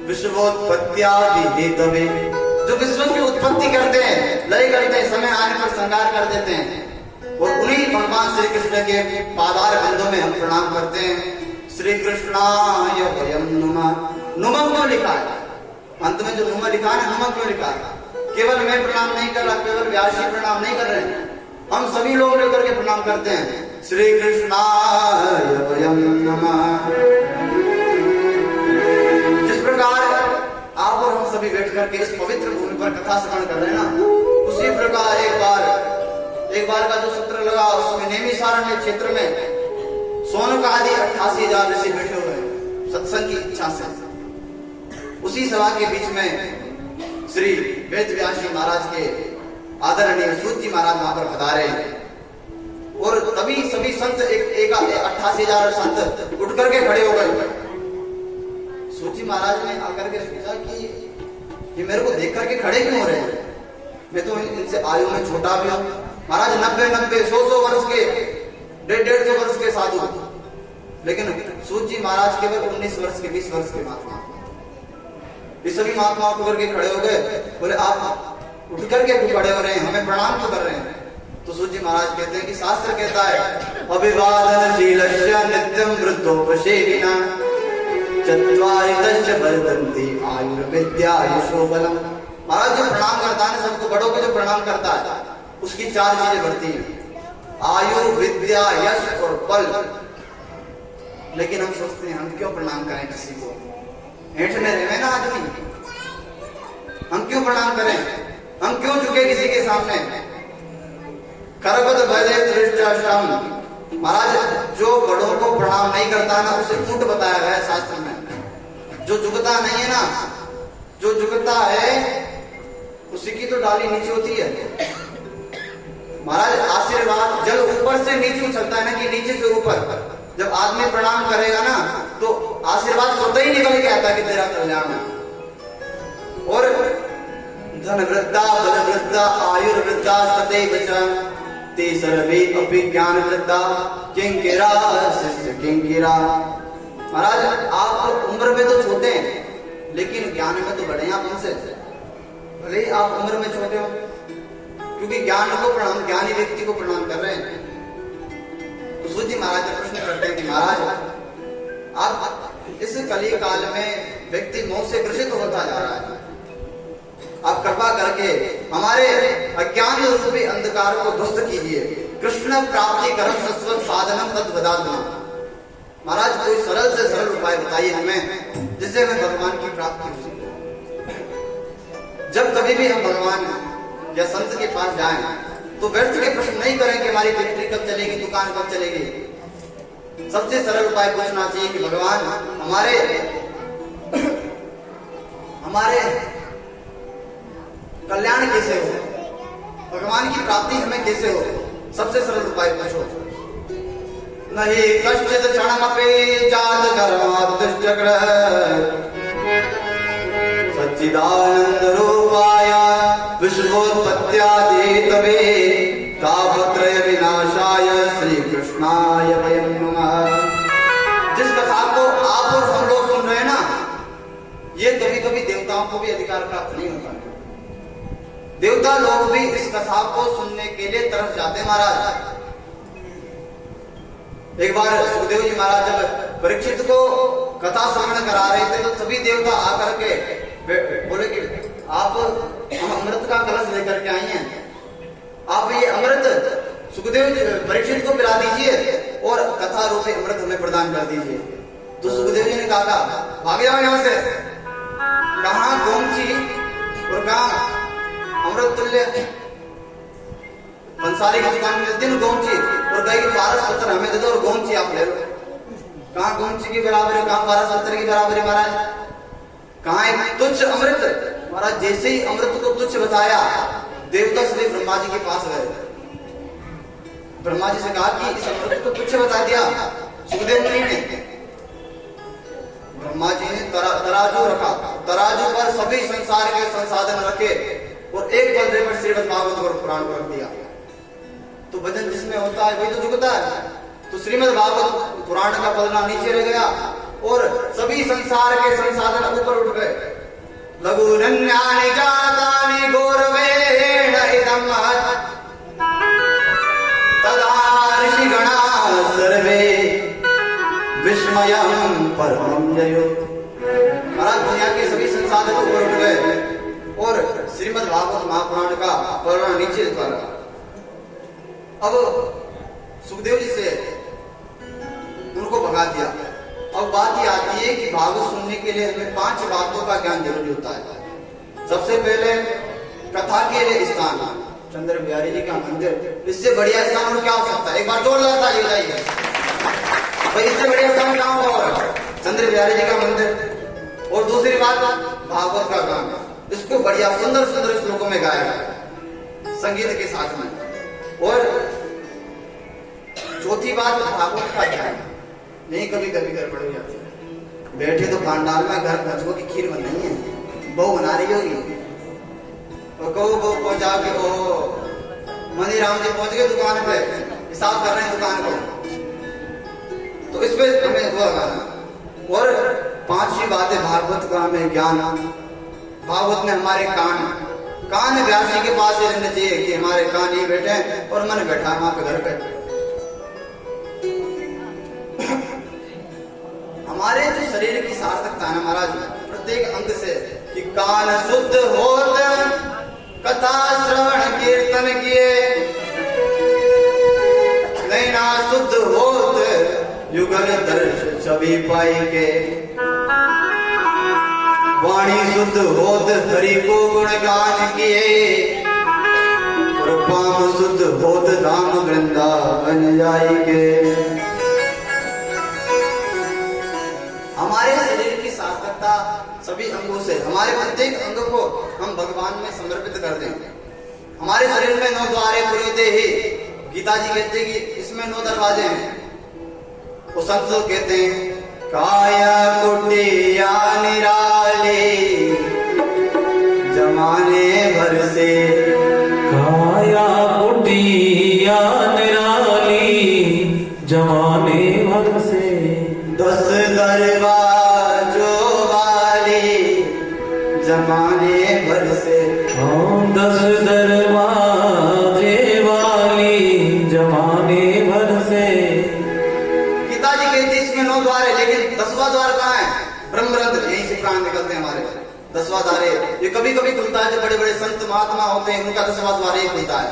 विश्वोत्पत्त्यादि तवे, जो विश्व की उत्पत्ति करते हैं, लय करते हैं, समय आने पर संहार कर देते हैं, और उन्हीं भगवान श्री कृष्ण के पादार बिंदों में हम प्रणाम करते हैं। श्री कृष्णाय वयम नुमः। नुमः क्यों लिखा है? अंत में जो नुमः लिखा है, नुमः क्यों लिखा है? केवल मैं प्रणाम नहीं कर रहा, केवल व्यास जी प्रणाम नहीं कर रहे हैं, हम सभी लोग मिलकर के प्रणाम करते हैं। श्री कृष्णाय वयम नुमः। जिस प्रकार आप और हम सभी बैठ करके इस पवित्र भूमि पर कथा श्रवण कर रहे हैं ना, उसी प्रकार एक बार का जो सूत्र लगा, उसमें नैमिषारण्य क्षेत्र में सोनक आदि 88,000 ऋषि बैठे हुए हैं सत्संग की इच्छा से। उसी सभा के बीच में श्री वेद व्यास जी महाराज के आदरणीय सूत जी महाराज वहां पर पधारे, और तभी सभी संत एक 88,000 संत उठ करके खड़े हो गए। सूत जी महाराज ने आकर के सोचा कि ये मेरे को देख करके खड़े क्यों हो रहे हैं, मैं तो इनसे आयु में छोटा भी हूं। महाराज 90-90, 100-100 वर्ष के, 150-150 वर्ष के साधु, लेकिन सूत जी महाराज केवल 19 वर्ष के, 20 वर्ष के महात्मा। ये सभी महात्मा उठ करके खड़े हो गए, बोले आप उठ करके क्यों खड़े हो रहे हैं, हमें प्रणाम क्यों कर रहे हैं? तो सूत जी महाराज कहते हैं कि शास्त्र कहता है, अभिवादनशीलस्य नित्यं वृद्धोपसेविना, चत्वारिदश्च वर्धन्ति आयुर्विद्या यशो बलम। महाराज जो प्रणाम करता है, सबको बड़ों को जो प्रणाम करता है, उसकी 4 चीजें बढ़ती हैं, आयु, विद्या, यश और बल। लेकिन हम सोचते हैं हम क्यों प्रणाम करें किसी को, ऐठने रहे ना आदमी, हम क्यों प्रणाम करें, हम क्यों झुके किसी के सामने? करबद भले त्रिष्टाष्टम। महाराज जो बड़ों को प्रणाम नहीं करता ना, उसे ऊंट बताया गया है शास्त्र में। जो झुकता नहीं है ना, जो झुकता है उसी की तो डाली नीचे होती है। महाराज आशीर्वाद जल ऊपर से नीचे उछलता है ना, कि नीचे से ऊपर। जब आदमी प्रणाम करेगा ना, तो आशीर्वाद स्वतः ही निकल के आता है कि तेरा कल्याण हो। और धन वृद्धा, बल वृद्धा, आयुर्वृद्धा, तथैव च ते सर्वे अपि ज्ञान वृद्धा, किंकिरा शिष्य किंकिरा। महाराज आप उम्र में तो छोटे हैं, लेकिन ज्ञान में तो बड़े हैं आप उनसे। भले ही आप उम्र में छोटे हो, क्योंकि ज्ञान को प्रणाम, ज्ञानी व्यक्ति को प्रणाम कर रहे हैं। तो सूत जी महाराज प्रश्न करते हैं कि महाराज आप इस कली काल में व्यक्ति मोह से ग्रसित होता जा रहा है, आप कृपा करके हमारे अज्ञान रूपी अंधकार को ध्वस्त कीजिए। कृष्ण प्राप्ति कर्म शाश्वत साधनम तद बदालना। महाराज कोई सरल से सरल उपाय बताइए हमें, जिससे हमें भगवान की प्राप्ति हो सके। जब कभी भी हम भगवान या संत के पास जाएं, तो व्यर्थ के प्रश्न नहीं करें कि हमारी फैक्ट्री कब चलेगी, दुकान कब चलेगी। सबसे सरल उपाय पूछना चाहिए कि भगवान हमारे कल्याण कैसे हो, भगवान की प्राप्ति हमें कैसे हो। सबसे सरल उपाय पूछो। नहीं कश्चित क्षणमपि जात कर्मात्युष्टग्रह, सच्चिदानंद रूपाय विश्वोत्पत्त्यादिहेतवे, तापत्रय विनाशाय श्री कृष्णाय वयं नमः। जिस कथा को आप और हम लोग सुन रहे हैं ना, ये कभी कभी देवताओं को भी अधिकार प्राप्त नहीं होता। देवता लोग भी इस कथा को सुनने के लिए तरफ जाते। महाराज एक बार सुखदेव जी महाराज जब परीक्षित को कथा श्रवण करा रहे थे, तो सभी देवता आकर के बोले कि आप हम अमृत का कलश लेकर के आई हैं, आप ये अमृत सुखदेव परीक्षित को पिला दीजिए और कथा रूपी अमृत हमें प्रदान कर दीजिए। तो सुखदेव जी ने कहा भाग जाओ यहाँ से। कहाँ गोमची और कहाँ अमृत तुल्य पंसारी की दुकान में मिलती है गोमची, और कहीं 1270 हमें दे दो और गोमची आप ले लो। कहाँ गोमची की बराबरी, कहाँ 1270 की बराबरी महाराज, कहाँ एक तुच्छ अमृत। महाराज जैसे ही अमृत को तुच्छ बताया, देवता श्री ब्रह्मा जी के पास गए। ब्रह्मा जी से कहा कि इस अमृत को तुच्छ बता दिया सुखदेव मुनि ने। ब्रह्मा जी ने तराजू रखा, तराजू पर सभी संसार के संसाधन रखे और एक बल्ले पर श्रीमद् भागवत और पुराण को रख दिया। तो वजन जिसमें होता है वही तो झुकता है। तो श्रीमद् भागवत पुराण का पलना नीचे रह गया और सभी संसार के संसाधन ऊपर उठ गए। लघुरन्यानि जातानि गौरवेण इदं तदा ऋषिगणा सर्वे विस्मयं परमं जयो। महाराज दुनिया के सभी संसाधन ऊपर उठ गए और श्रीमद् भागवत महापुराण का पलना नीचे उतर गया। अब सुखदेव जी से उनको भगा दिया। अब बात ये आती है कि भागवत सुनने के लिए हमें 5 बातों का ज्ञान जरूरी होता है। सबसे पहले कथा के लिए स्थान, चंद्र बिहारी जी का मंदिर, इससे बढ़िया स्थान और क्या हो सकता है? एक बार जोरदार ताली बजाइए भाई, इससे बढ़िया स्थान कहाँ होगा? चंद्र बिहारी जी का मंदिर। और दूसरी बात भागवत का गान, इसको बढ़िया सुंदर सुंदर श्लोकों में गाया गया संगीत के साथ में। और चौथी बात भागवत का ध्यान। नहीं कभी कभी गड़बड़ हो जाती है, बैठे तो पांडाल में घर भजगो की खीर बन रही है, बहू बना रही होगी और कहो बहू पहुंचा के ओ मनी राम जी पहुंच गए दुकान पे, हिसाब कर रहे हैं दुकान को। तो इस पे हमें वो लगाना। और 5वीं बात है भागवत का हमें ज्ञान। भागवत में हमारे कान व्यास जी के पास ही रहने चाहिए कि हमारे कान ही बैठे और मन बैठा है वहां पे घर पे। हमारे जो शरीर की सार्थकता है महाराज प्रत्येक अंग से, कि कान शुद्ध होत कथा श्रवण कीर्तन किए, नैना शुद्ध होत युगल दर्श छवि पाई के, वाणी शुद्ध होत हरि को गुणगान किए, और पाम शुद्ध होत धाम वृंदावन जाई के। हमारे शरीर की सार्थकता सभी अंगों से, हमारे प्रत्येक अंग को हम भगवान में समर्पित कर दें। हमारे शरीर में 9 द्वारे पुरोहिते ही, गीता जी कहते हैं कि इसमें 9 दरवाजे हैं। वो संत कहते हैं काया कुटिया निराली जमाने भर से, काया कुटिया निराली जमाने भर से, 10 दरवाजों वाली जमाने भर से, 10 दरवाजे वाली जमाने भर से। गीताजी कहती इसमें 9 द्वार है, लेकिन 10वां द्वार कहाँ है? ब्रह्मरंध्र, यहीं से प्राण निकलते हैं हमारे। 10वां द्वार है, ये कभी कभी खुलता है। जो बड़े बड़े संत महात्मा होते हैं उनका 10वां द्वार ही खुलता है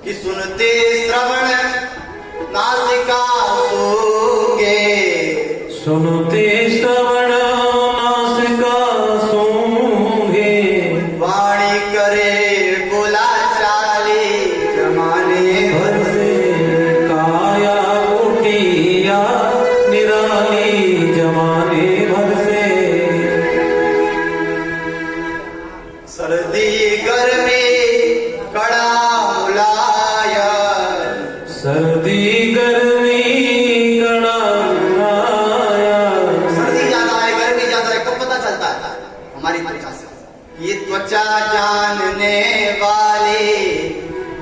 कि सुनते श्रवण नासिका सूंगे, सुनते श्रवण नासिका सूंगे, वाणी करे बोला चाली जमाने भर से, काया कुटिया निराली जमाने भर से। सर्दी गर्मी कड़ा मुलायम, सर्दी गर्मी कड़ा मुलायम। सर्दी ज्यादा है गर्मी ज्यादा है कब पता चलता है? हमारी त्वचा से। ये त्वचा जानने वाली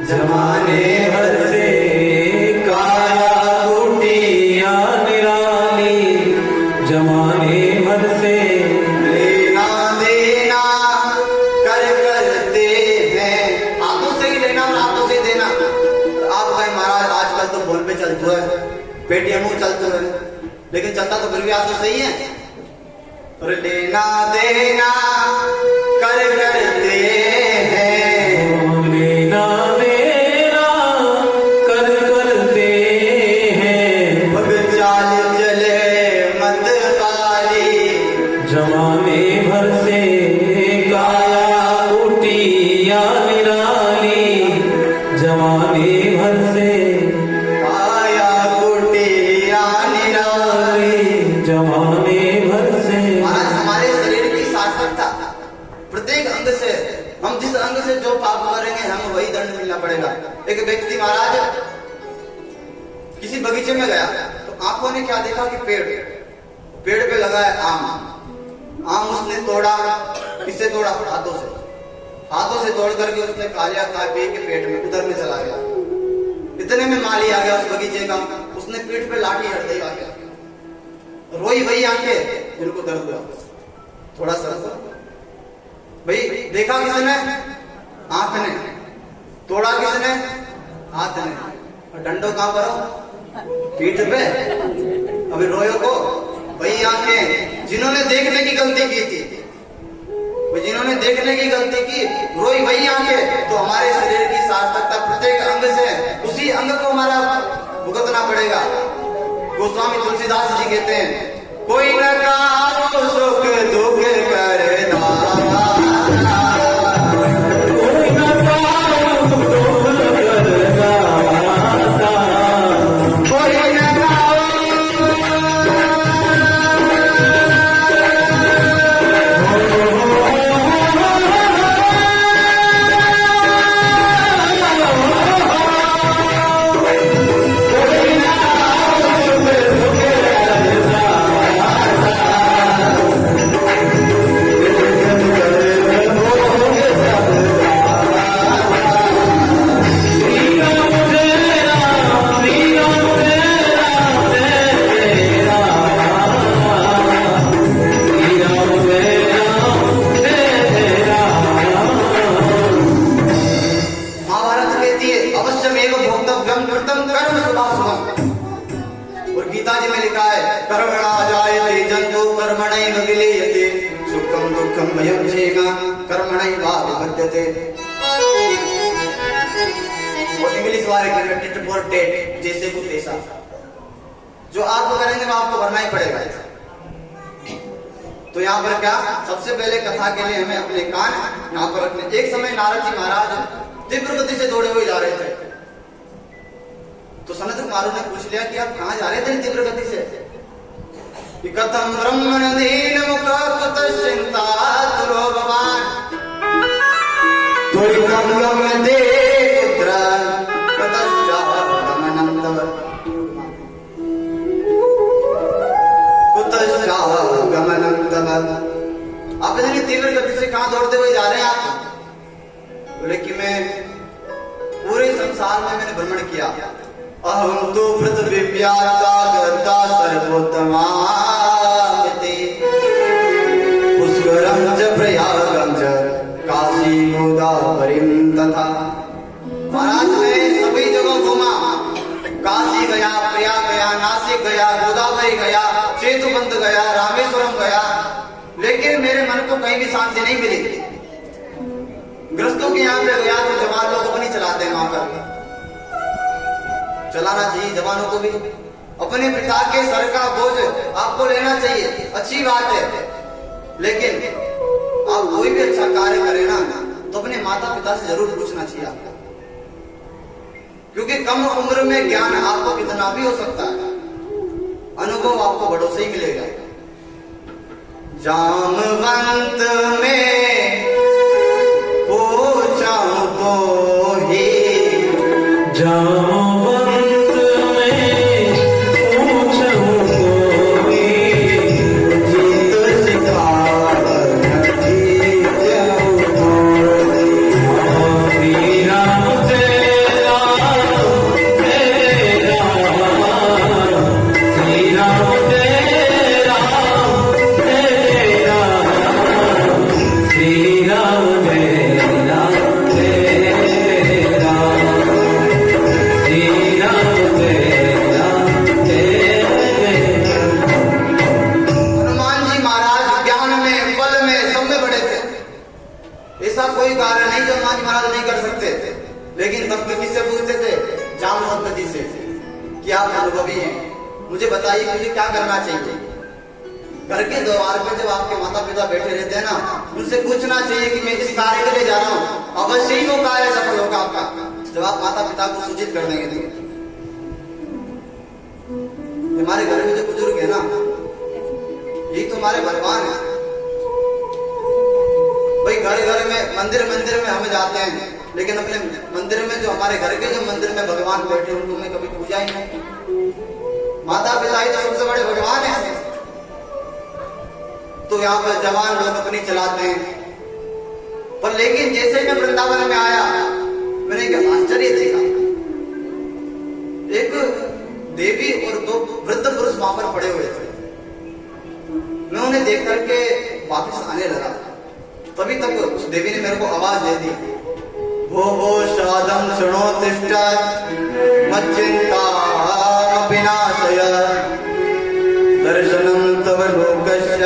जमाने भर से, काया कुटिया निराली जमाने भर से। लेना देना कर करते हैं, हाथों से ही लेना और हाथों से ही देना। आप कहें महाराज आजकल तो फोन पे चलता है, पेटीएम चलता है, लेकिन चलता तो फिर भी हाथों से ही है। और लेना देना कर करते हैं, लेना देना कर करते हैं। भग चाल चले मत अंग से जो पाप करेंगे हमें वही दंड मिलना पड़ेगा। एक व्यक्ति महाराज किसी बगीचे में गया तो आंखों ने क्या देखा कि पेड़ पे लगा है आम उसने तोड़ा। किससे तोड़ा? हाथों से तोड़ करके उसने खा लिया, खा पी के पेट में उधर में चला गया। इतने में माली आ गया उस बगीचे का, उसने पीठ पे लाठी हट दी, आ गया, रोई वही आंखें, इनको दर्द हुआ थोड़ा सा। भाई देखा किसने? आंख ने। तोड़ा किसने? हाथ ने। और डंडो कहां पर हो? पीठ पे। अभी रोयो को वही आंखें जिन्होंने देखने की गलती की थी, जिन्होंने देखने की गलती की रोई वही आंखें। तो हमारे शरीर की सार्थकता प्रत्येक अंग से, उसी अंग को हमारा भुगतना पड़ेगा। गोस्वामी तुलसीदास जी कहते हैं, कोई न कारो सुख दुख करना, कोई न कारो सुख दुख करना, कोई न इंग्लिश वाले टिट फॉर टेट, जैसे को तैसा। जो आपको करेंगे वो आपको भरना ही पड़ेगा। तो यहाँ पर क्या, सबसे पहले कथा के लिए हमें अपने कान यहाँ पर रखने। एक समय नारद जी महाराज तीव्र गति से दौड़े हुए जा रहे थे। तो सनत कुमारों ने पूछ लिया कि आप कहाँ जा रहे थे तीव्र गति से? कथम ब्रह्मण दीन मुख कुत चिंता तुरो भगवान, तुरी गम दे पुत्र आप इतनी तीव्र गति से कहां दौड़ते हुए जा रहे हैं आप? बोले कि मैं पूरे संसार में मैंने भ्रमण किया। अहम तो पृथ्वी व्याप्ता करता सर्वोत्तमा पुष्करम च प्रयागम च काशी गोदावरीम तथा। महाराज ने सभी जगह घूमा, काशी गया, प्रयाग गया, नासिक गया, गोदावरी गया, सेतुबंध गया, रामेश्वरम गया, लेकिन मेरे मन को कहीं भी शांति नहीं मिली। ग्रस्तों के यहाँ पे गया तो जवान लोग अपनी चलाते हैं, वहां पर चलाना चाहिए जवानों को भी। अपने पिता के सर का बोझ आपको लेना चाहिए, अच्छी बात है, लेकिन आप कोई भी अच्छा कार्य करें ना तो अपने माता पिता से जरूर पूछना चाहिए आपको, क्योंकि कम उम्र में ज्ञान आपको कितना भी हो सकता है, अनुभव आपको बड़ों से ही मिलेगा। जामवंत में पूछा तो ही, जामवंत में पूछा तो ही, जीत सिखार नदी जाओ श्री राम तेरा तेरा, श्री राम तेरा तेरा, श्री राम तेरा तेरा, श्री राम तेरा तेरा। हनुमान जी महाराज ज्ञान में, बल में, सब में बड़े थे। ऐसा कोई कार्य नहीं जो हनुमान जी महाराज नहीं कर सकते थे, लेकिन तब भी किससे पूछते थे? जामवंत जी से कि आप अनुभवी हैं, मुझे बताइए मुझे क्या करना चाहिए। घर के द्वार पे जब आपके माता पिता बैठे रहते हैं ना, उनसे पूछना चाहिए कि मैं इस कार्य के लिए जा रहा हूँ, अवश्य ही वो कार्य सफल होगा आपका, जब आप माता पिता को सूचित कर देंगे। तो हमारे घर में जो बुजुर्ग है ना, यही तो हमारे भगवान है। भाई घर घर में मंदिर मंदिर में हम जाते हैं, लेकिन अपने मंदिर में जो हमारे घर के जो मंदिर में भगवान बैठे उनको मैं कभी पूजा ही नहीं। माता पिता ही तो सबसे बड़े भगवान है। तो यहाँ पर जवान लोग अपनी चलाते हैं, पर लेकिन जैसे ही मैं वृंदावन में आया मैंने एक आश्चर्य देखा। एक देवी और दो वृद्ध पुरुष वहां पर पड़े हुए थे। मैं उन्हें देख करके वापस आने लगा, तभी तक उस देवी ने मेरे को आवाज दे दी, भो श्राद्धं शृणोतिष्ठ मच्चिंता विनाशय दर्शनं तव लोकस्य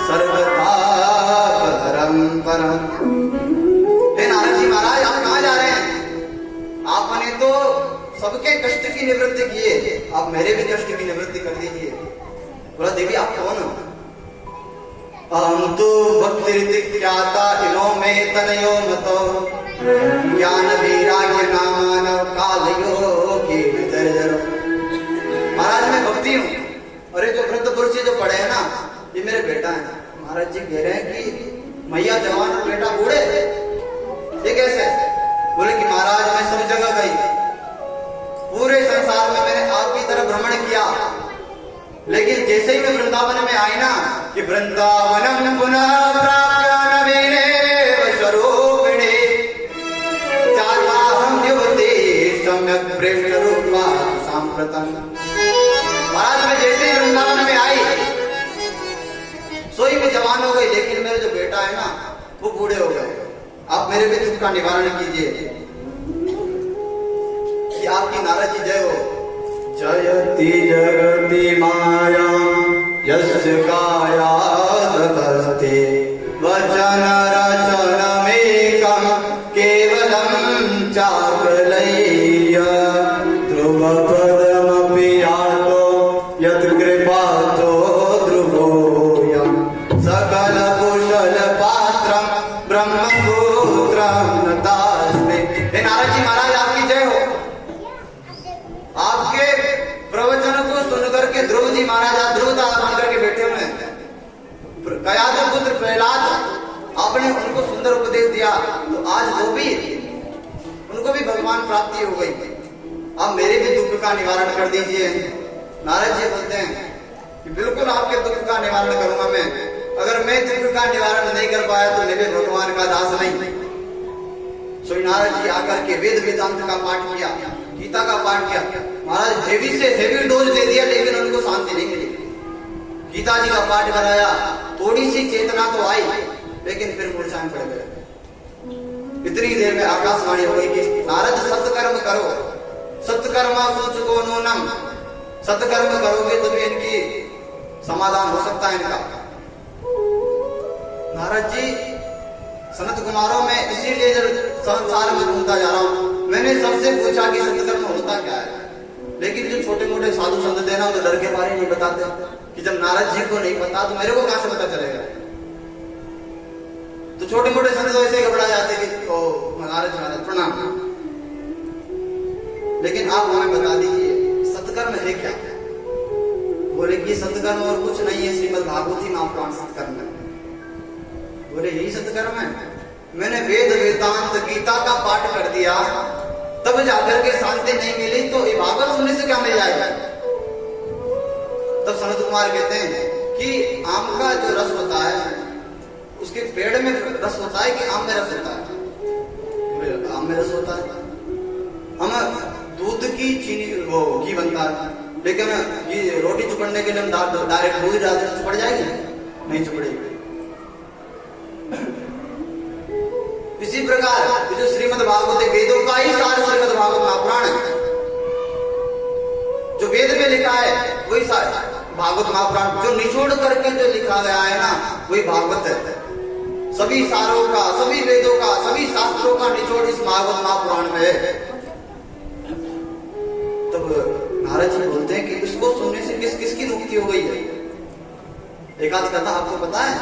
सर्वथा परम परम। हे नारद जी महाराज, आप कहाँ जा रहे हैं? आपने तो सबके कष्ट की निवृत्ति किए, आप मेरे भी कष्ट की निवृत्ति कर दीजिए। बोला, देवी आप कौन हो? अहम तो भक्ति ख्याता इनो में तनयो मतो ज्ञान वैराग्य नामान कालयो की नजर। महाराज मैं भक्ति हूँ। अरे जो वृद्ध पुरुष जो पड़े हैं ना, ये मेरे बेटा है। महाराज जी कह रहे हैं कि मैया जवान और बेटा बूढ़े, ये कैसे? बोले कि महाराज मैं सब जगह गई, पूरे संसार में मैंने आपकी तरह भ्रमण किया, लेकिन जैसे ही मैं वृंदावन में आई ना, कि वृंदावनम पुनः प्राप्य नवीने स्वरूपिणे चाताहं युवती सम्यक प्रेष्ठ रूपा सांप्रतम। महाराज मैं जैसे ही वृंदावन में आई, सोई में जवान हो गई, लेकिन मेरे जो बेटा है ना वो बूढ़े हो गए। आप मेरे भी दुख का निवारण कीजिए। कि आपकी नारद जी जय हो। जयति जगति माया यस्य काया ततस्ते वचन रचनमेकं केवलं चाकलय्य ध्रुवपदमपि यातो यत्कृपातो ध्रुवोऽयं सकल कुशल पात्रं ब्रह्मपुत्रं नतास्मि। हे नारद जी महाराज आपकी जय हो। आपके प्रवचन को सुनकर के ध्रुव जी महाराज ध्रुव बन करके बैठे हुए हैं। कयाधु पुत्र प्रहलाद, आपने उनको सुंदर उपदेश दिया, तो आज वो भी उनको भी भगवान प्राप्ति हो गई। अब मेरे भी दुख का निवारण कर दीजिए। नारद जी बोलते हैं कि बिल्कुल आपके दुख का निवारण करूंगा मैं। अगर मैं दुख का निवारण नहीं कर पाया तो मेरे भगवान का दास नहीं। सो नारद जी आकर के वेद वेदांत का पाठ किया, गीता का पाठ किया। महाराज हेवी से हेवी डोज दे दिया, लेकिन उनको शांति नहीं मिली। गीता जी का पाठ कराया, थोड़ी सी चेतना तो आई, लेकिन फिर मूर्छाएं पड़ गए। इतनी देर में आकाशवाणी हो गई कि नारद सत्कर्म करो, सत्कर्मा सूचको नूनम। सत्कर्म करोगे तो भी इनकी समाधान हो सकता है इनका। नारद जी सनत कुमारों में इसीलिए संसार में घूमता जा रहा हूँ। मैंने सबसे पूछा कि सत्कर्म होता क्या है, लेकिन जो छोटे मोटे साधु संत थे ना, वो डर के बारे नहीं बताते कि जब नारद जी को नहीं पता तो मेरे को कहां से पता चलेगा। तो छोटे मोटे संत तो ऐसे घबरा जाते कि ओ नारद जी प्रणाम, लेकिन आप हमें बता दीजिए सत्कर्म है क्या? बोले कि सत्कर्म और कुछ नहीं है, श्रीमद् भागवती महापुराण सत्कर्म है। बोले यही सत्कर्म है? मैंने वेद वेदांत गीता का पाठ कर दिया, तब जाकर के शांति नहीं मिली, तो ये भागवत सुनने से क्या मिल जाएगा? तब सनत कुमार कहते हैं कि आम का जो रस होता है उसके पेड़ में रस होता है कि आम में रस होता है? आम में रस होता है। हम दूध की चीनी वो घी बनता है, लेकिन ये रोटी चुपड़ने के लिए हम डायरेक्ट दूध डालते तो चुपड़ जाएगी? नहीं चुपड़ेगी। इसी प्रकार जो श्रीमद् भागवत वेदों का ही सार श्रीमद् भागवत महापुराण है। जो वेद में लिखा है वही सार भागवत महापुराण, जो निचोड़ करके जो लिखा गया है ना वही भागवत है। सभी सारों का, सभी वेदों का, सभी शास्त्रों का निचोड़ इस भागवत महापुराण में है। तब नारद जी बोलते हैं कि इसको सुनने से किस किसकी मुक्ति हो गई है? एक आध कथा आपको पता है?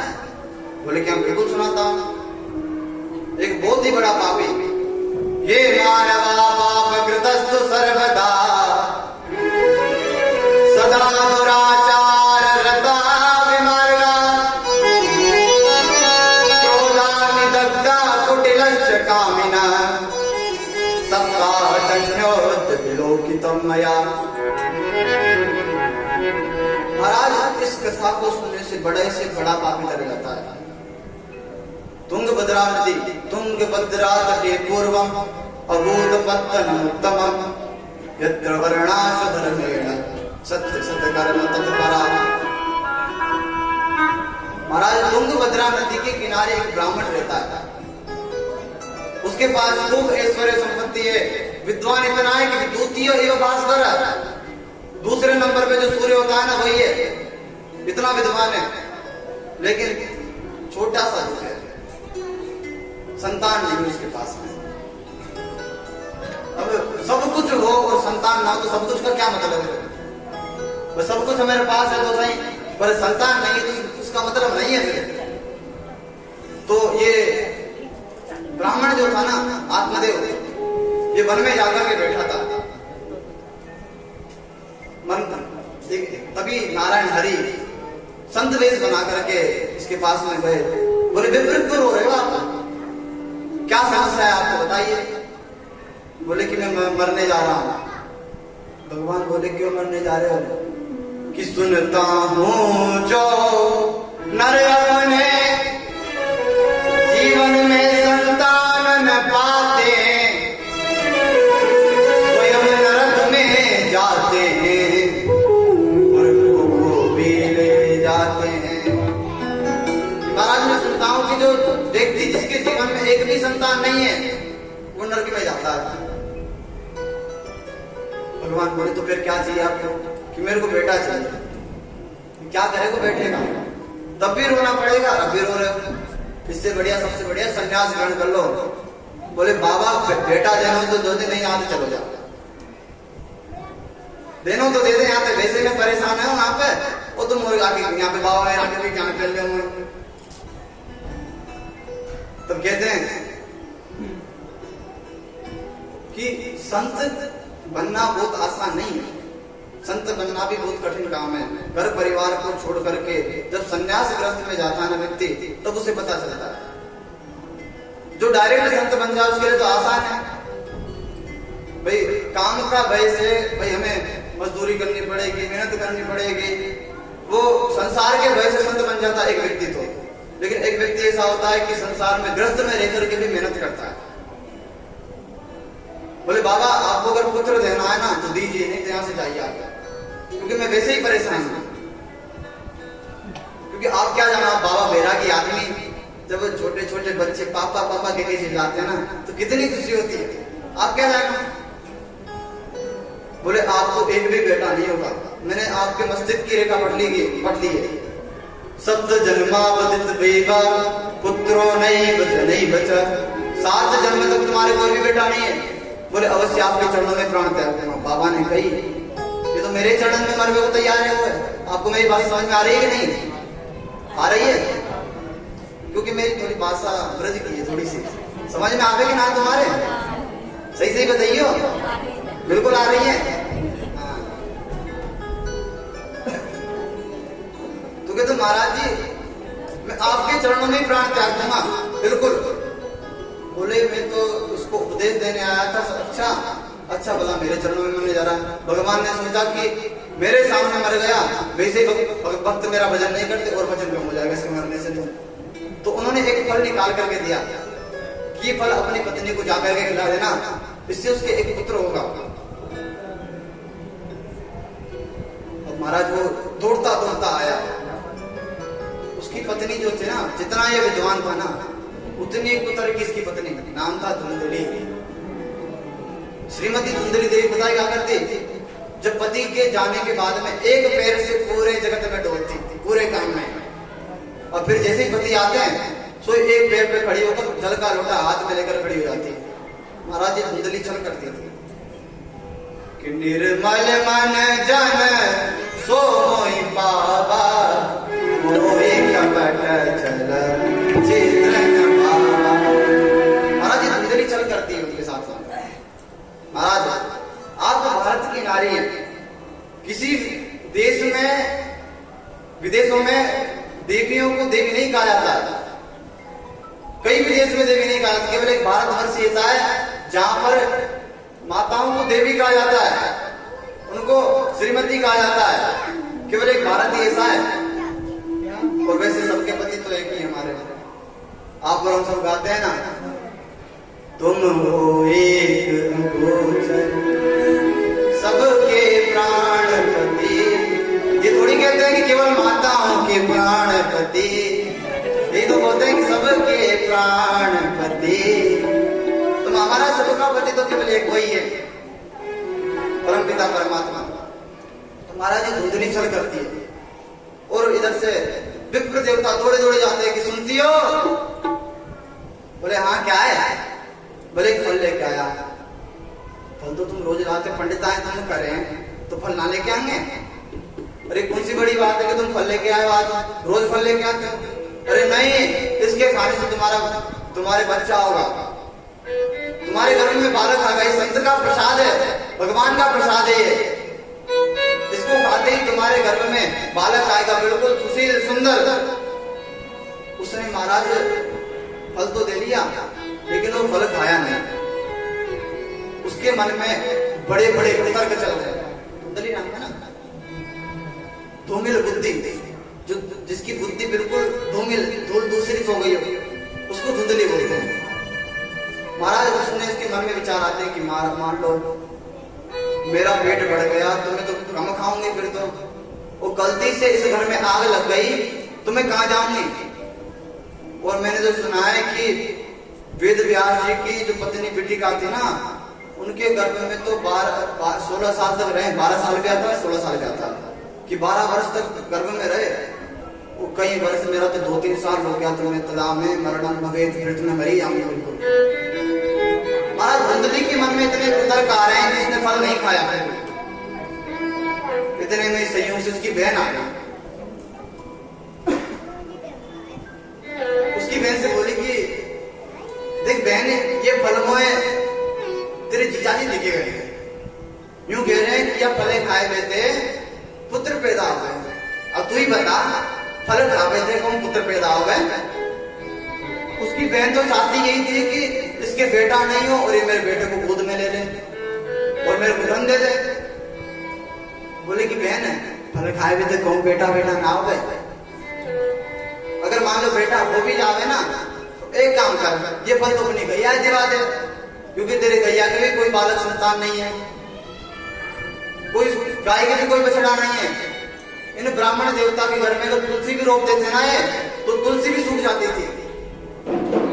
बोले कि हम बिल्कुल सुनाता हूं। एक बहुत ही बड़ा पापी, ये मानवा पाप कृतस्तु सर्वदा सदा दुराचार रता विमार्गा क्रोधाधिक्येन कोटिलश्च कामिना सप्ताहन्योत विलोकितम मया। महाराज इस कथा को सुनने से बड़े से बड़ा पापी तर जाता है। तुंगभद्रा नदी तुंगभद्रा तटे पूर्वम अभूत पत्तन उत्तमम यत्र वर्णाश धर्मेण सत्य सत्य कर्म तत्परा। महाराज तुंगभद्रा नदी के किनारे एक ब्राह्मण रहता है। उसके पास खूब ऐश्वर्य संपत्ति है, विद्वान इतना है कि द्वितीय एवं भास्कर, दूसरे नंबर पे जो सूर्य होता है ना वही है, इतना विद्वान है। लेकिन छोटा सा दुख है, संतान नहीं उसके पास में। अब सब कुछ हो और संतान ना हो तो सब कुछ का क्या मतलब है? बस सब कुछ मेरे पास है तो सही, पर संतान नहीं तो उसका मतलब नहीं है फिर। तो ये ब्राह्मण जो था ना आत्मदेव, ये वन में जाकर के बैठा था। तभी नारायण हरि संत वेश बना करके इसके पास में गए। बोले विपरीत क्यों रो रहे हो आप, क्या समस्या है आपको बताइए। बोले कि मैं मरने जा रहा हूं। भगवान बोले क्यों मरने जा रहे हो? कि सुनता हूं जो नर अपने जीवन में संतान न पाते स्वयं नरक में जाते हैं और को भी ले जाते हैं। महाराज मैं सुनता हूं कि जो व्यक्ति जिसके जीवन में एक भी संतान नहीं है वो नरक में जाता है। भगवान बोले तो फिर क्या चाहिए आपको? कि मेरे को बेटा चाहिए। क्या करेगा बेटेगा? तब भी रोना पड़ेगा, अब भी रो रहे हो। इससे बढ़िया सबसे बढ़िया संन्यास ग्रहण कर लो। बोले बाबा बेटा देना तो दो दिन नहीं आते चलो जाओ, देनो तो दे दे, यहाँ पे वैसे में परेशान है वहां पे वो तुम आके यहाँ पे बाबा मेरे आके भी क्या कर ले। तब कहते हैं कि संत बनना बहुत आसान नहीं है, संत बनना भी बहुत कठिन काम है। घर परिवार को छोड़ करके जब संन्यास ग्रस्त में जाता है ना व्यक्ति, तब उसे पता चलता है। जो डायरेक्ट संत बन जाए उसके लिए तो आसान है भाई, काम का भय से भाई हमें मजदूरी करनी पड़ेगी, मेहनत करनी पड़ेगी, वो संसार के भय से संत बन जाता है एक व्यक्ति तो। लेकिन एक व्यक्ति ऐसा होता है कि संसार में ग्रस्त में रहकर के भी मेहनत करता है। बोले बाबा आपको अगर पुत्र देना है ना तो दीजिए, नहीं तो यहां से जाइए आप, क्योंकि मैं वैसे ही परेशान हूं। क्योंकि आप क्या जाना, आप बाबा बैरागी आदमी, जब छोटे छोटे बच्चे पापा पापा के चिल्लाते हैं ना तो कितनी खुशी होती है। आप क्या जाना? बोले आपको एक भी बेटा नहीं होगा, मैंने आपके मस्तिष्क की रेखा पढ़ ली है। सप्त जन्मावधित बेवा पुत्रो नहीं बचा, 7 जन्म तक तुम्हारे कोई भी बेटा नहीं है। बोले अवश्य आपके चरणों में प्राण त्याग दूंगा। बाबा ने कही ये तो मेरे चरण में मरने को तैयार है। वो है, आपको मेरी बात समझ में आ रही है कि नहीं आ रही है? क्योंकि मेरी थोड़ी भाषा ब्रज की है, थोड़ी सी समझ में आवेगी ना तुम्हारे? सही सही बताइए, बिल्कुल आ रही है। तो कहते महाराज जी मैं आपके चरणों में प्राण त्याग दूंगा, बिल्कुल। बोले मैं तो उसको उपदेश देने आया था, अच्छा भला मेरे चरणों में मरने जा रहा। भगवान ने सोचा कि मेरे सामने मर गया, वैसे भक्त मेरा भजन नहीं करते और भजन कम हो जाएगा इसके मरने से। तो उन्होंने एक फल निकाल करके दिया कि ये फल अपनी पत्नी को जाकर के खिला देना, इससे उसके एक पुत्र होगा। और महाराज वो दौड़ता दौड़ता आया, उसकी पत्नी जो थी ना, जितना ये विद्वान था ना उतनी पुत्र की इसकी पत्नी, नाम था धुंधली। श्रीमती धुंधली देवी बताई क्या करती, जब पति के जाने के बाद में एक पैर से पूरे जगत में डोलती थी, पूरे काम में। और फिर जैसे ही पति आते हैं सो एक पैर पे खड़ी होकर जल का लोटा हाथ में लेकर खड़ी हो जाती है। महाराज ये धुंधली चल करती थी कि निर्मल मन जन सोई पावा मोहि कपट चल चित्र न पावा। महाराज ये धुंधली चल करती है उनके साथ साथ। महाराज आप तो भारत की नारी है, किसी देश में विदेशों में देवियों को देवी नहीं कहा जाता, कई भी देश में देवी नहीं कहा जाता, भारतवर्ष ऐसा है जहां पर माताओं को देवी कहा जाता है, उनको श्रीमती कहा जाता है। केवल एक भारत ही ऐसा है, और वैसे सबके पति तो एक ही हमारे। आप और हम सब गाते हैं ना, तुम हो एक अगोचर सबके प्राणपति। ये थोड़ी कहते हैं कि केवल माताओं के प्राणपति, ये तो बोलते हैं कि सबके प्राणपति। तुम हमारा सबका पति तो केवल एक वही है, परमपिता परमात्मा। तो महाराज जी धुंधली छल करती है, और इधर से विप्र देवता दौड़े दौड़े जाते हैं कि सुनती हो? बोले हाँ क्या है? बोले फल लेके आया। फल तो तुम रोज लाते, पंडित आए तुम करें तो फल ना लेके आएंगे? अरे कौन सी बड़ी बात है कि तुम फल लेके आए, आज रोज फल लेके आते हो? अरे नहीं, इसके खाने से तुम्हारे बच्चा होगा, तुम्हारे घर में बालक आएगा। ये संत का प्रसाद है, भगवान का प्रसाद है ये। इसको खाते ही तुम्हारे घर में बालक आएगा, बिल्कुल सुशील सुंदर। उसने महाराज फल तो दे लिया, लेकिन वो फल खाया नहीं। उसके मन में बड़े बड़े तर्क चल रहे हैं। धुंधली नाम है ना, धूमिल बुद्धि, जो जिसकी बुद्धि बिल्कुल धूमिल धूल दूसरी हो गई हो, उसको धुंधली बोलते हैं। महाराज उसने इसके मन में विचार आते हैं कि मान लो मेरा पेट बढ़ गया तो मैं तो कम खाऊंगी, फिर तो वो गलती से इस घर में आग लग गई तो मैं कहाँ जाऊंगी? और मैंने तो सुना है कि वेद व्यास जी की जो पत्नी बिटिका थी ना, उनके गर्भ में तो 16 साल तक रहे। 12 साल का था, 16 साल का था, कि 12 वर्ष तक गर्भ में रहे। वो कई वर्ष, मेरा तो 2-3 साल हो गया, तो मैं तालाब में मरणम भवेत, फिर तुम्हें मरी जाऊंगी बिल्कुल। महाराज धुंधली के मन में इतने तर्क आ रहे हैं कि इसने फल नहीं खाया है। इतने में संयोग से उसकी बहन आ गई। उसकी बहन से बोली कि देख बहन, ये फल मोए तेरे जीजाजी दिखे गए हैं, यूं कह रहे हैं कि यह फल खाए हुए थे पुत्र पैदा हो गए। अब तू ही बता, फल खा हुए थे कौन पुत्र पैदा हो गए? उसकी बहन तो चाहती यही थी कि इसके बेटा नहीं हो और ये मेरे बेटे को गोद में ले ले और मेरे को धन दे दे। बोले कि बहन फल खाए हुए थे कौन बेटा ना हो गए? अगर मान लो बेटा हो भी जावे ना, तो एक काम कर, ये फल तो अपनी गैया दिवा दे, क्योंकि तेरे गैया के भी कोई बालक संतान नहीं है, कोई गाय के भी कोई बछड़ा नहीं है। इन ब्राह्मण देवता के घर में तो तुलसी भी रोपते थे ना, ये तो तुलसी भी सूख जाती थी।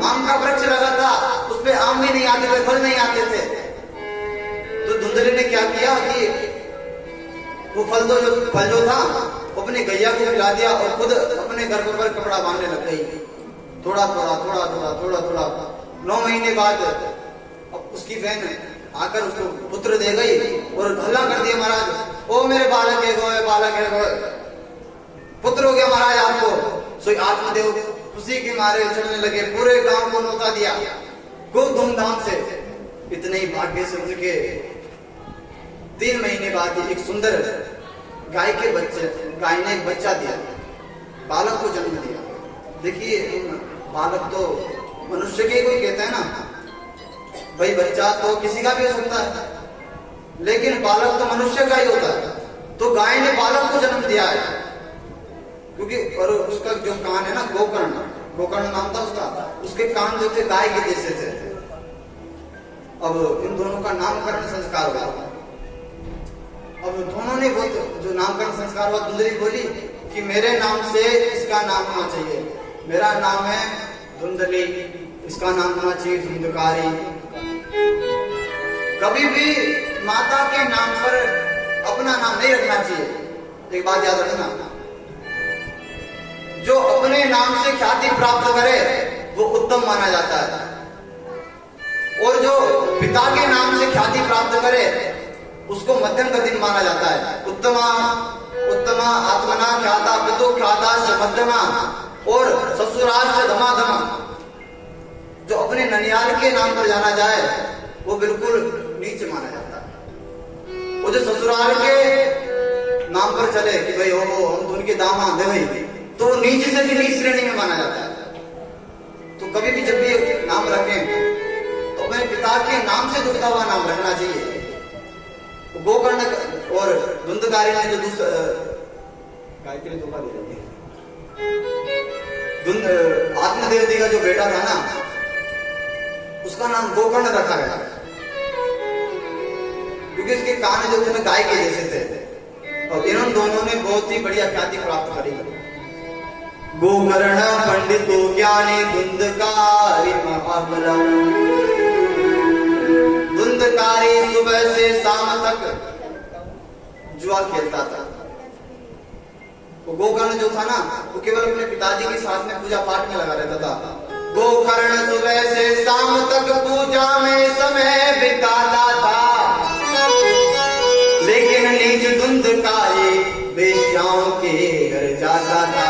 आम का वृक्ष लगा था, उसपे आम भी नहीं आते थे, फल नहीं आते थे। तो धुंधली ने क्या किया कि वो फल जो था अपने गैया को खिला दिया और खुद अपने गर्भ पर कपड़ा बांधने लग गई। थोड़ा थोड़ा 9 महीने बाद उसकी बहन आकर उसको पुत्र दे गई और हल्ला कर दिया, महाराज ओ मेरे बालक है गो, पुत्र हो गया महाराज आपको। सो आत्मदेव खुशी के मारे उछलने लगे, पूरे गांव को न्योता दिया खूब धूमधाम से। इतने ही भाग्य से उनके 3 महीने बाद एक सुंदर गाय ने एक बच्चा दिया, बालक को जन्म दिया। देखिए बालक तो मनुष्य के कोई कहता है ना भाई, बच्चा तो किसी का भी हो सकता है, लेकिन बालक तो मनुष्य का ही होता है। तो गाय ने बालक को जन्म दिया है, क्योंकि और उसका जो कान है ना, गोकर्ण नाम था उसका, उसके कान जो थे गाय के जैसे थे। अब इन दोनों का नामकरण संस्कार हुआ। अब दोनों ने जो नामकरण संस्कार हुआ, धुंधली बोली कि मेरे नाम से इसका नाम होना चाहिए, मेरा नाम है धुंधली, इसका नाम होना चाहिए धुंधकारी। कभी भी माता के नाम पर अपना नाम नहीं रखना चाहिए। एक बात याद रखना, जो अपने नाम से ख्याति प्राप्त करे वो उत्तम माना जाता है, और जो पिता के नाम से ख्याति प्राप्त करे उसको मध्यम गति माना जाता है। उत्तमा आत्मना ख्याता पितु ख्याता मध्यमा और ससुराल धमाधमा। जो अपने ननियाल के नाम पर जाना जाए वो बिल्कुल नीच माना जाता है। वो जो ससुराल के नाम पर चले कि भाई हम तो उनके दामाद है भाई, तो नीचे से भी नीच श्रेणी में माना जाता है। तो कभी भी जब भी नाम रखें पिता के नाम से जुड़ता हुआ नाम रखना चाहिए। गोकर्ण और धुंधकारी ने जो दूसरा गायत्री धोखा दे रही है, आत्मदेवती का जो बेटा था ना, उसका नाम गोकर्ण रखा गया क्योंकि इसके कान जो थे ना गाय के जैसे थे, और इन दोनों ने बहुत ही बढ़िया ख्याति प्राप्त करी। गोकर्ण पंडितो ज्ञानी धुंधकारी महाबलम, धुंधकारी सुबह से शाम तक जुआ खेलता था। वो गोकर्ण जो था ना, वो केवल अपने पिताजी के साथ में पूजा पाठ में लगा रहता था। गोकर्ण सुबह से शाम तक पूजा में समय बिताता था, लेकिन नीच धुंधकारी वेश्याओं के घर जाता था।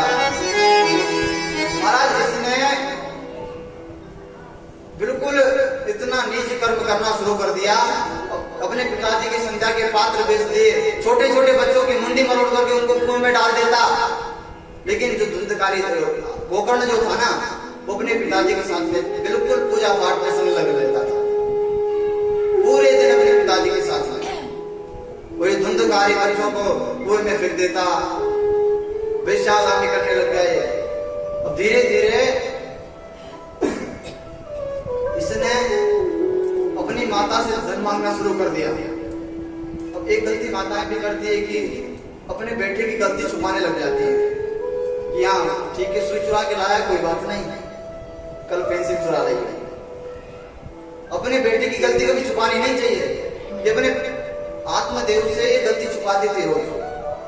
महाराज इसने बिल्कुल इतना नीच कर्म करना शुरू कर दिया, अपने पिताजी की संध्या के पात्र बेच दिए, छोटे छोटे बच्चों की मुंडी मरोड़ करके उनको कुएं में डाल देता। लेकिन जो धुंधकारी गोकर्ण जो था ना, वो अपने पिताजी के साथ में बिल्कुल पूजा पाठ में संलग्न रहता था, पूरे दिन अपने पिताजी के साथ में। वही धुंधकारी बच्चों को कुएं में फेंक देता, वेश्यागामी करने लग गया। अब धीरे धीरे इसने अपनी माता से धन मांगना शुरू कर दिया। अब एक गलती माताएं भी करती है कि अपने बेटे की गलती छुपाने लग जाती है कि हाँ ठीक है, सुई चुरा के लाया कोई बात नहीं, कल पेंसिल चुरा लेगी। अपने बेटे की गलती कभी छुपानी नहीं चाहिए। ये अपने आत्मदेव से ये गलती छुपा देती रोज,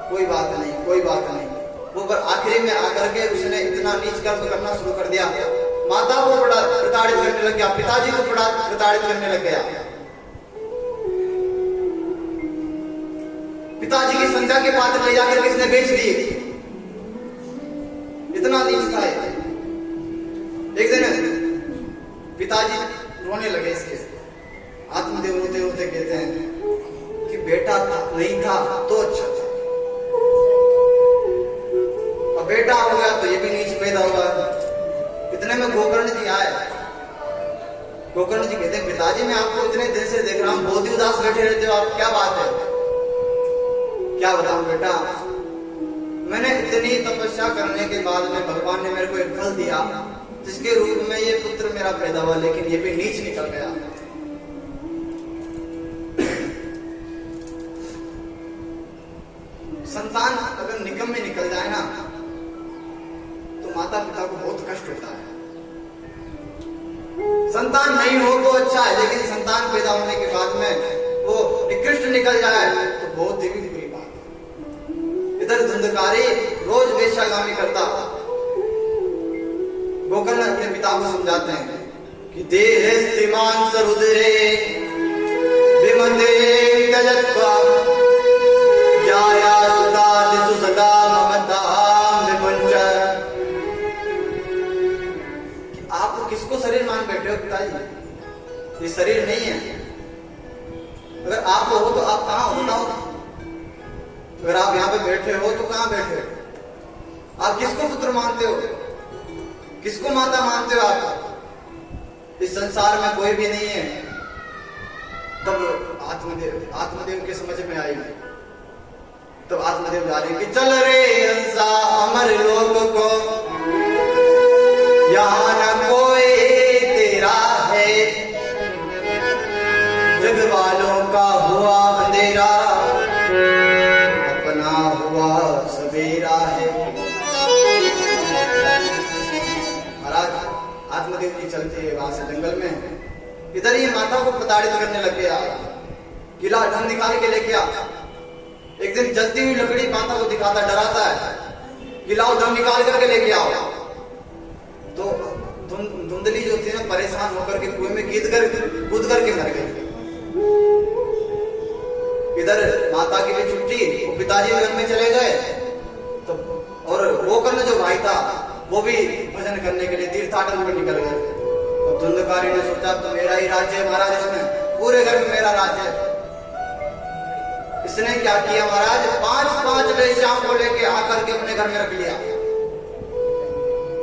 कोई बात नहीं कोई बात नहीं। वो पर आखिरी में आकर के उसने इतना नीच कर्म करना शुरू कर दिया, माता को प्रताड़ित करने लग गया, पिताजी को प्रताड़ित करने लग गया। पिताजी की संध्या के पात्र ले जाकर किसने बेच दिए, इतना नीच था। एक दिन पिताजी रोने लगे इसके, आत्मदेव रोते रोते कहते हैं कि बेटा नहीं था तो अच्छा था, अब बेटा हो गया तो ये भी नीच पैदा हुआ। इतने में गोकर्ण जी आए। गोकर्ण जी कहते हैं पिताजी मैं आपको इतने दिन से देख रहा हूं, बहुत ही उदास बैठे रहते हो आप, क्या बात है? क्या बताऊं बेटा, मैंने इतनी तपस्या करने के बाद में भगवान ने मेरे को एक फल दिया जिसके रूप में ये पुत्र मेरा पैदा हुआ, लेकिन ये भी नीच निकल गया। संतान अगर निकम में निकल जाए ना तो माता पिता को बहुत कष्ट होता है। संतान नहीं हो तो अच्छा है, लेकिन संतान पैदा होने के बाद में वो निकृष्ट निकल जाए तो बहुत ही बुरी बात है। इधर धुंधकारी रोज वेश्यागामी करता। गोकर्ण अपने पिता को समझाते हैं कि देह स्त्रीमान सरुद्रे विमते त्यजत्वा जाया सुता दिसु सदा ममताम विपुंच। आप किसको शरीर मान बैठे हो पिताजी? ये शरीर नहीं है। अगर आप हो तो आप कहां हो ना हो? अगर आप यहाँ पे बैठे हो तो कहां बैठे हो? आप किसको पुत्र मानते हो, किसको माता मानते हो? आप इस संसार में कोई भी नहीं है। तब आत्मदेव के समझ में आई। तब आत्मदेव जा रहे कि चल रे हंसा अमर लोक को, यहाँ न कोई तेरा है, जग वालों का हुआ अंधेरा, अपना हुआ सवेरा है। महाराज आत्मदेव जी चलते हैं वहां से जंगल में, इधर ही माता को प्रताड़ित करने लग गया, गिला धन निकाल के लेके आ। एक दिन जलती हुई लकड़ी माता को दिखाता, डराता है, गिलाओ धन निकाल करके लेके आओ। तो धुंधली जो थी ना परेशान होकर के कुएं में कूद करके मर गई। इधर माता की भी छुट्टी, वो पिताजी वन में चले गए। तो और गोकर्ण जो भाई था वो भी भजन करने के लिए तीर्थाटन पर निकल गए। तो धुंधकारी ने सोचा तो मेरा ही राज्य है महाराज, इसमें पूरे घर में मेरा राज्य है। इसने क्या किया महाराज, 5 वेश्याओं को लेके आकर के अपने घर में रख लिया।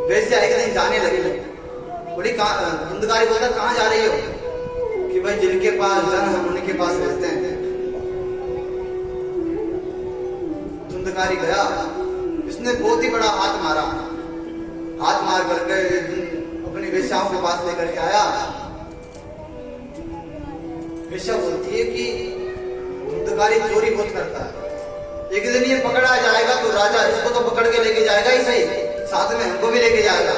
वेश्या एक दिन जाने लगी, बोली धुंधकारी बोलता कहाँ जा रही हो? कि भाई जिनके पास जन हम उनके पास रहते हैं। धुंधकारी गया, इसने बहुत ही बड़ा हाथ मारा, हाथ मार करके अपनी वेश्याओं के पास लेकर के आया। वेश्या बोलती है कि धुंधकारी चोरी बहुत करता है, एक दिन ये पकड़ा जाएगा तो राजा इसको तो पकड़ के लेके जाएगा ही सही, साथ में हमको भी लेके जाएगा।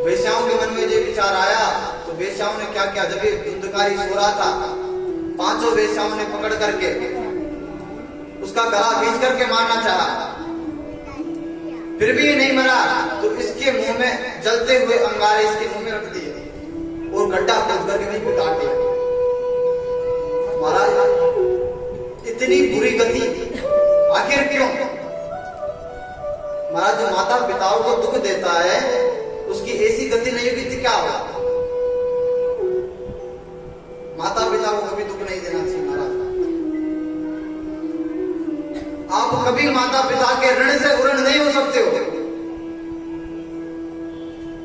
वेश्याओं के मन में ये विचार आया तो वेश्याओं ने क्या किया, जब ये धुंधकारी सो रहा था, पांचों वेश्याओं ने पकड़ करके उसका गला खींच करके मारना चाहा, फिर भी ये नहीं मरा तो इसके मुंह में जलते हुए अंगारे इसके मुंह में रख दिए और गड्ढा खोद करके वहीं पे काट दिया। महाराज इतनी बुरी गति आखिर क्यों? महाराज जो माता पिताओं को दुख देता है उसकी ऐसी गति नहीं होगी तो क्या होगा? माता पिता को कभी दुख नहीं देना चाहिए महाराज। आप कभी माता पिता के ऋण से उऋण नहीं हो सकते हो।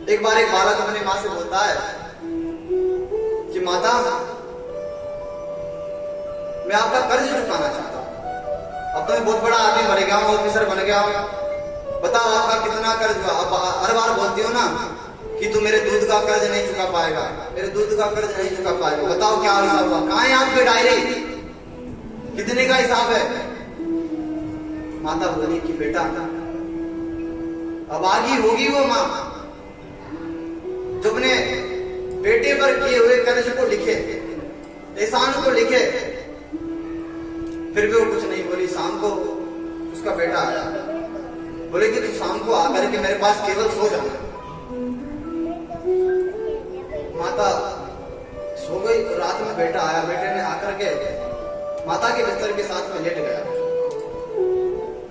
एक बार एक बालक अपनी मां से बोलता है कि माता मैं आपका कर्ज चुकाना चाहता हूं, अब तो मैं बहुत बड़ा आदमी बन गया हूं, ऑफिसर बन गया हूं, बताओ आपका कितना कर्ज हुआ? अब हर बार बोलती हो ना कि तू मेरे दूध का कर्ज नहीं चुका पाएगा, मेरे दूध का कर्ज नहीं चुका पाएगा, बताओ क्या हिसाब हुआ? कहां है आपकी डायरी, कितने का हिसाब है? माता बोली कि बेटा अब आगी होगी वो मां जो अपने बेटे पर किए हुए कर्ज को लिखे, एहसान को लिखे, फिर भी वो कुछ नहीं बोली। शाम को उसका बेटा आया, बोले कि तू शाम को आकर के मेरे पास केवल सो जाना। माता सो गई, रात में बेटा आया, बेटे ने आकर के माता के बिस्तर के साथ में लेट गया।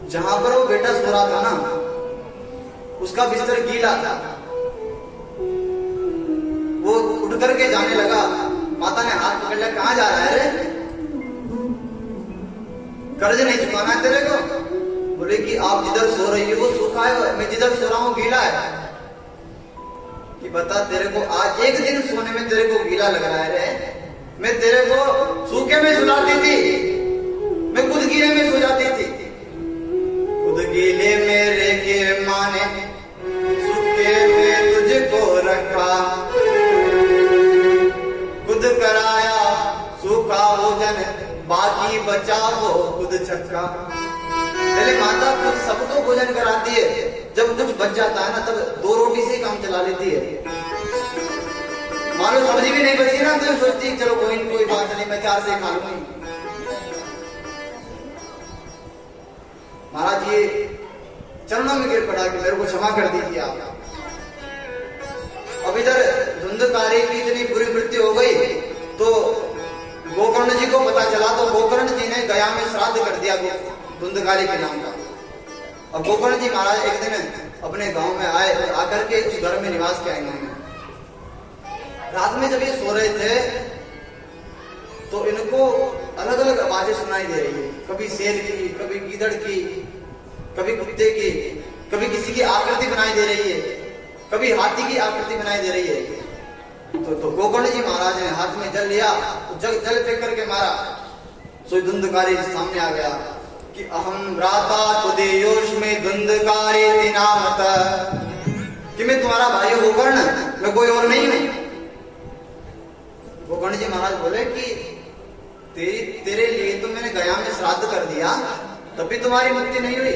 जहां पर वो बेटा सो रहा था ना उसका बिस्तर गीला था, वो उठ करके जाने लगा। माता ने हाथ पकड़ लिया, कहां जा रहा है रे? कर्ज नहीं चुकाना है तेरे को? बोले कि आप जिधर सो रही हो वो सूखा है, मैं जिधर सो रहा हूं गीला है। कि बता तेरे को आज एक दिन सोने में तेरे को गीला लग रहा है रे? मैं तेरे को सूखे में सुलाती थी, मैं खुद गीले में सो जाती थी। खुद गीले मेरे के माने सूखे में तुझको रखा, खुद कराया सूखा भोजन बाकी बचा वो खुद छक्का। पहले माता खुद सबको भोजन कराती है, जब कुछ बच जाता है ना तब 2 रोटी से काम चला लेती है। मान लो सब्जी भी नहीं बची ना तो सोचती है चलो कोई बात नहीं, मैं 4 से खा लूंगी। महाराज ये चरणों में गिर पड़ा कि मेरे को क्षमा कर दीजिए आप। अब इधर धुंधकारी की इतनी बुरी मृत्यु हो गई तो गोकर्ण जी को पता चला, तो गोकर्ण जी ने गया में श्राद्ध कर दिया धुंधकारी के नाम का। अब गोकर्ण जी महाराज एक दिन अपने गांव में आए और आकर के उस घर में निवास किया इन्होंने। रात में जब ये सो रहे थे तो इनको अलग अलग आवाजें सुनाई दे रही है, कभी शेर की, कभी गीदड़ की, कभी कुत्ते की, कभी किसी की आकृति बनाई दे रही है, कभी हाथी की आकृति बनाई दे रही है। तो गोकर्ण जी महाराज ने हाथ में जल लिया, तो जल फेंक करके मारा। सो धुंधकारी सामने आ गया कि अहम राता तुदेयोश में धुंधकारी नामत, कि मैं तुम्हारा भाई गोकर्ण, मैं कोई और नहीं हूं। गोकर्ण जी महाराज बोले कि तेरे लिए तो मैंने गया में श्राद्ध कर दिया, तब भी तुम्हारी मृत्यु नहीं हुई।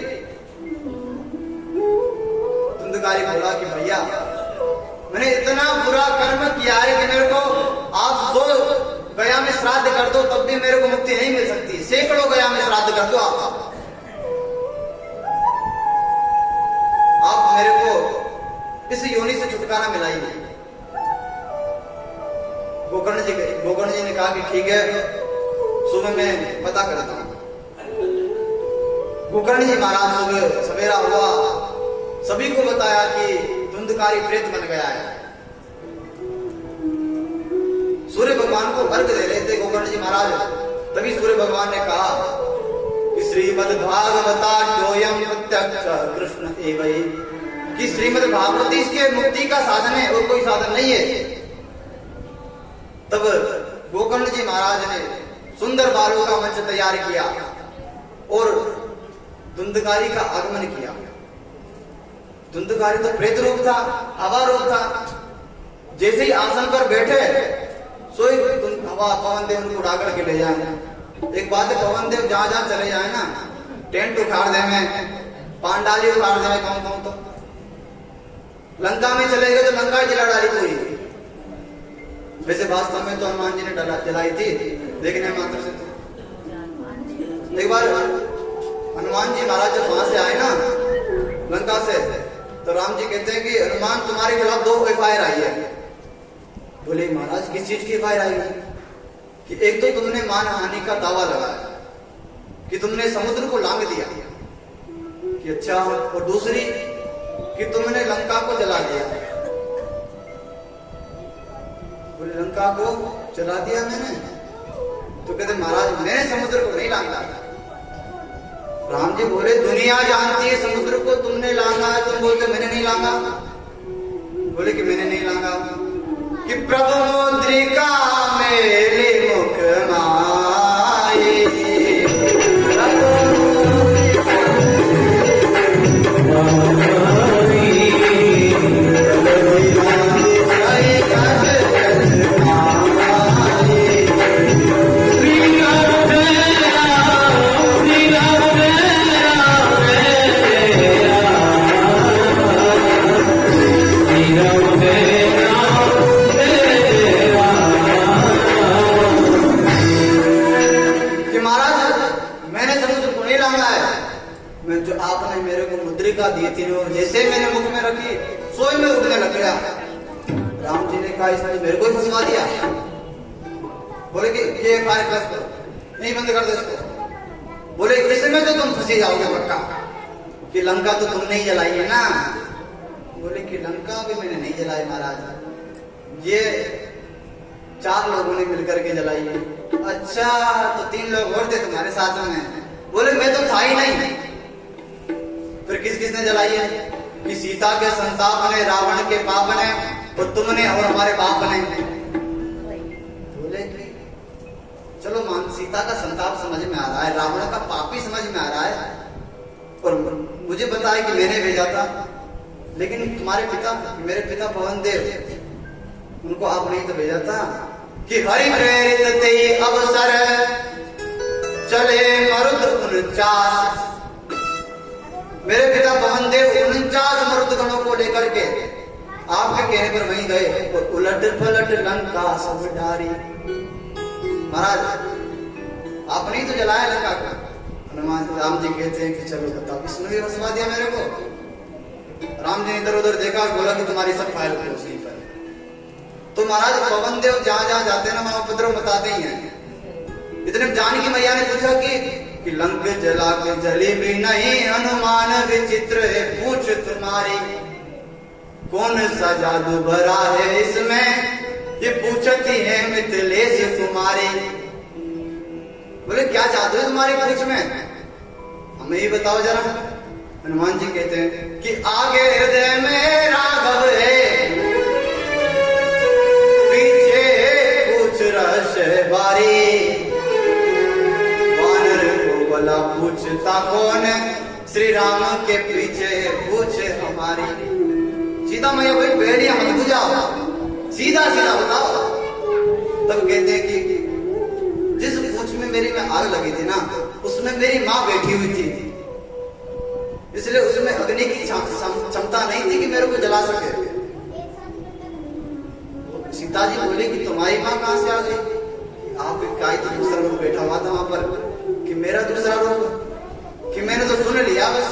धुंधकारी बोला कि भैया मैंने इतना बुरा कर्म किया है कि मेरे को आप 100 गया में श्राद्ध कर दो तब भी मेरे को मुक्ति नहीं मिल सकती, सैकड़ों गया में श्राद्ध कर दो आप मेरे को इस योनि से छुटकारा मिलाइए। गोकर्ण जी ने कहा कि ठीक है, सुबह में पता करता हूं। गोकर्ण जी महाराज सुबह सवेरा हुआ, सभी को बताया कि धुंधकारी प्रेत बन गया है। सूर्य भगवान को अर्घ दे रहे थे गोकर्ण जी महाराज, तभी सूर्य भगवान ने कहा कि श्रीमद् भागवता द्वयम प्रत्यक्ष कृष्ण एवं, कि श्रीमद् भागवती इसके मुक्ति का साधन है और कोई साधन नहीं है। तब गोकर्ण जी महाराज ने सुंदर बालों का मंच तैयार किया और धुंधकारी का आगमन किया। धुंधकारी तो प्रेत रूप था, हवा रूप था। जैसे ही आसन पर बैठे सोई हवा पवन देव उनको उड़ा करके ले जाए। एक बात है, पवन देव जहां जहां चले जाए ना, टेंट उखाड़ दे में, पांडाली उखाड़ दे में, कौन तो लंका में चले गए तो लंका जला डाली पूरी। वैसे वास्तव में तो हनुमान जी ने जलाई थी, देखने मात्र से। एक बार हनुमान जी महाराज जब वहां से आए ना लंका से, तो राम जी कहते हैं कि हनुमान तुम्हारे खिलाफ 2 एफआईआर आई है। बोले महाराज किस चीज की एफआईआर आई है? कि एक तो तुमने मानहानि का दावा लगाया कि तुमने समुद्र को लांग दिया कि अच्छा, और दूसरी कि तुमने लंका को जला दिया। बोले लंका को जला दिया मैंने? तो कहते महाराज मैंने समुद्र को नहीं लांगा। राम जी बोले दुनिया जानती है समुद्र को तुमने लांगा है, तुम बोलते मैंने नहीं लांगा। बोले कि मैंने नहीं लांगा। कि प्रभु मुद्रिका मेरे मुख माए, आपने मेरे को मुद्रिका दी थी, जैसे मैंने मुख में रखी सोई में उठने लग गया। राम जी ने कहा इसने मेरे को ही फंसवा दिया। बोले कि ये फायर प्लस करो, नहीं बंद कर दो इसको। बोले इसमें तो तुम फंसे जाओगे पक्का, कि लंका तो तुमने ही जलाई है ना। बोले कि लंका भी मैंने नहीं जलाई महाराज, ये 4 लोगों ने मिलकर के जलाई है। अच्छा, तो 3 लोग और थे तुम्हारे साथ में। बोले मैं तो था ही नहीं। फिर किसने जलाई है? कि सीता के संताप ने, रावण के पाप ने, और तुमने और हमारे बाप ने। बोले कि चलो मान, सीता का संताप समझ में आ रहा है, रावण का पाप भी समझ में आ रहा है, और मुझे पता है कि मैंने भेजा था। लेकिन तुम्हारे पिता, मेरे पिता पवन देव, उनको आप नहीं तो भेजा था। कि हरि प्रेरित ते अवसर चले मरुद 49। मेरे पिता पवन देव 49 मरुद गणों को लेकर के आपके कहने पर वहीं गए, और उलट पलट लंका सब डारी। महाराज आपने ही तो जलाया लंका का। हनुमान राम जी कहते हैं कि चलो बताओ, इसने भी फंसवा दिया मेरे को। राम जी ने इधर उधर देखा और बोला कि तुम्हारी सब फाइल क्लोज नहीं पर। तो महाराज पवन देव जहां जहां जाते हैं ना वहां उपद्रव बताते ही हैं। इतने जानकी मैया ने पूछा कि लंक जला के जली भी नहीं, हनुमान विचित्र है पूछ तुम्हारी, कौन सा जादू भरा है इसमें, ये पूछती है मिथिलेश कुमारी। बोले क्या जादू है तुम्हारी पूछ में, हमें ही बताओ जरा। हनुमान जी कहते हैं कि आगे हृदय में राघव है, पीछे पूछ रहस्य बारी, वानर को भला पूछता कौन, श्री राम के पीछे पूछ हमारी। सीधा मैया कोई बेड़िया मत बुझाओ, सीधा सीधा बताओ। तब कहते हैं कि जिस पूछ में मेरी में आग लगी थी ना, उसमें मेरी माँ बैठी हुई थी, इसलिए उसमें अग्नि की क्षमता नहीं थी कि मेरे को जला सके। सीता जी बोले कि तुम्हारी माँ कहाँ से आ गई? आप का तो दूसरा रूप बैठा हुआ था वहां पर, कि मेरा दूसरा रूप, कि मैंने तो सुन लिया बस।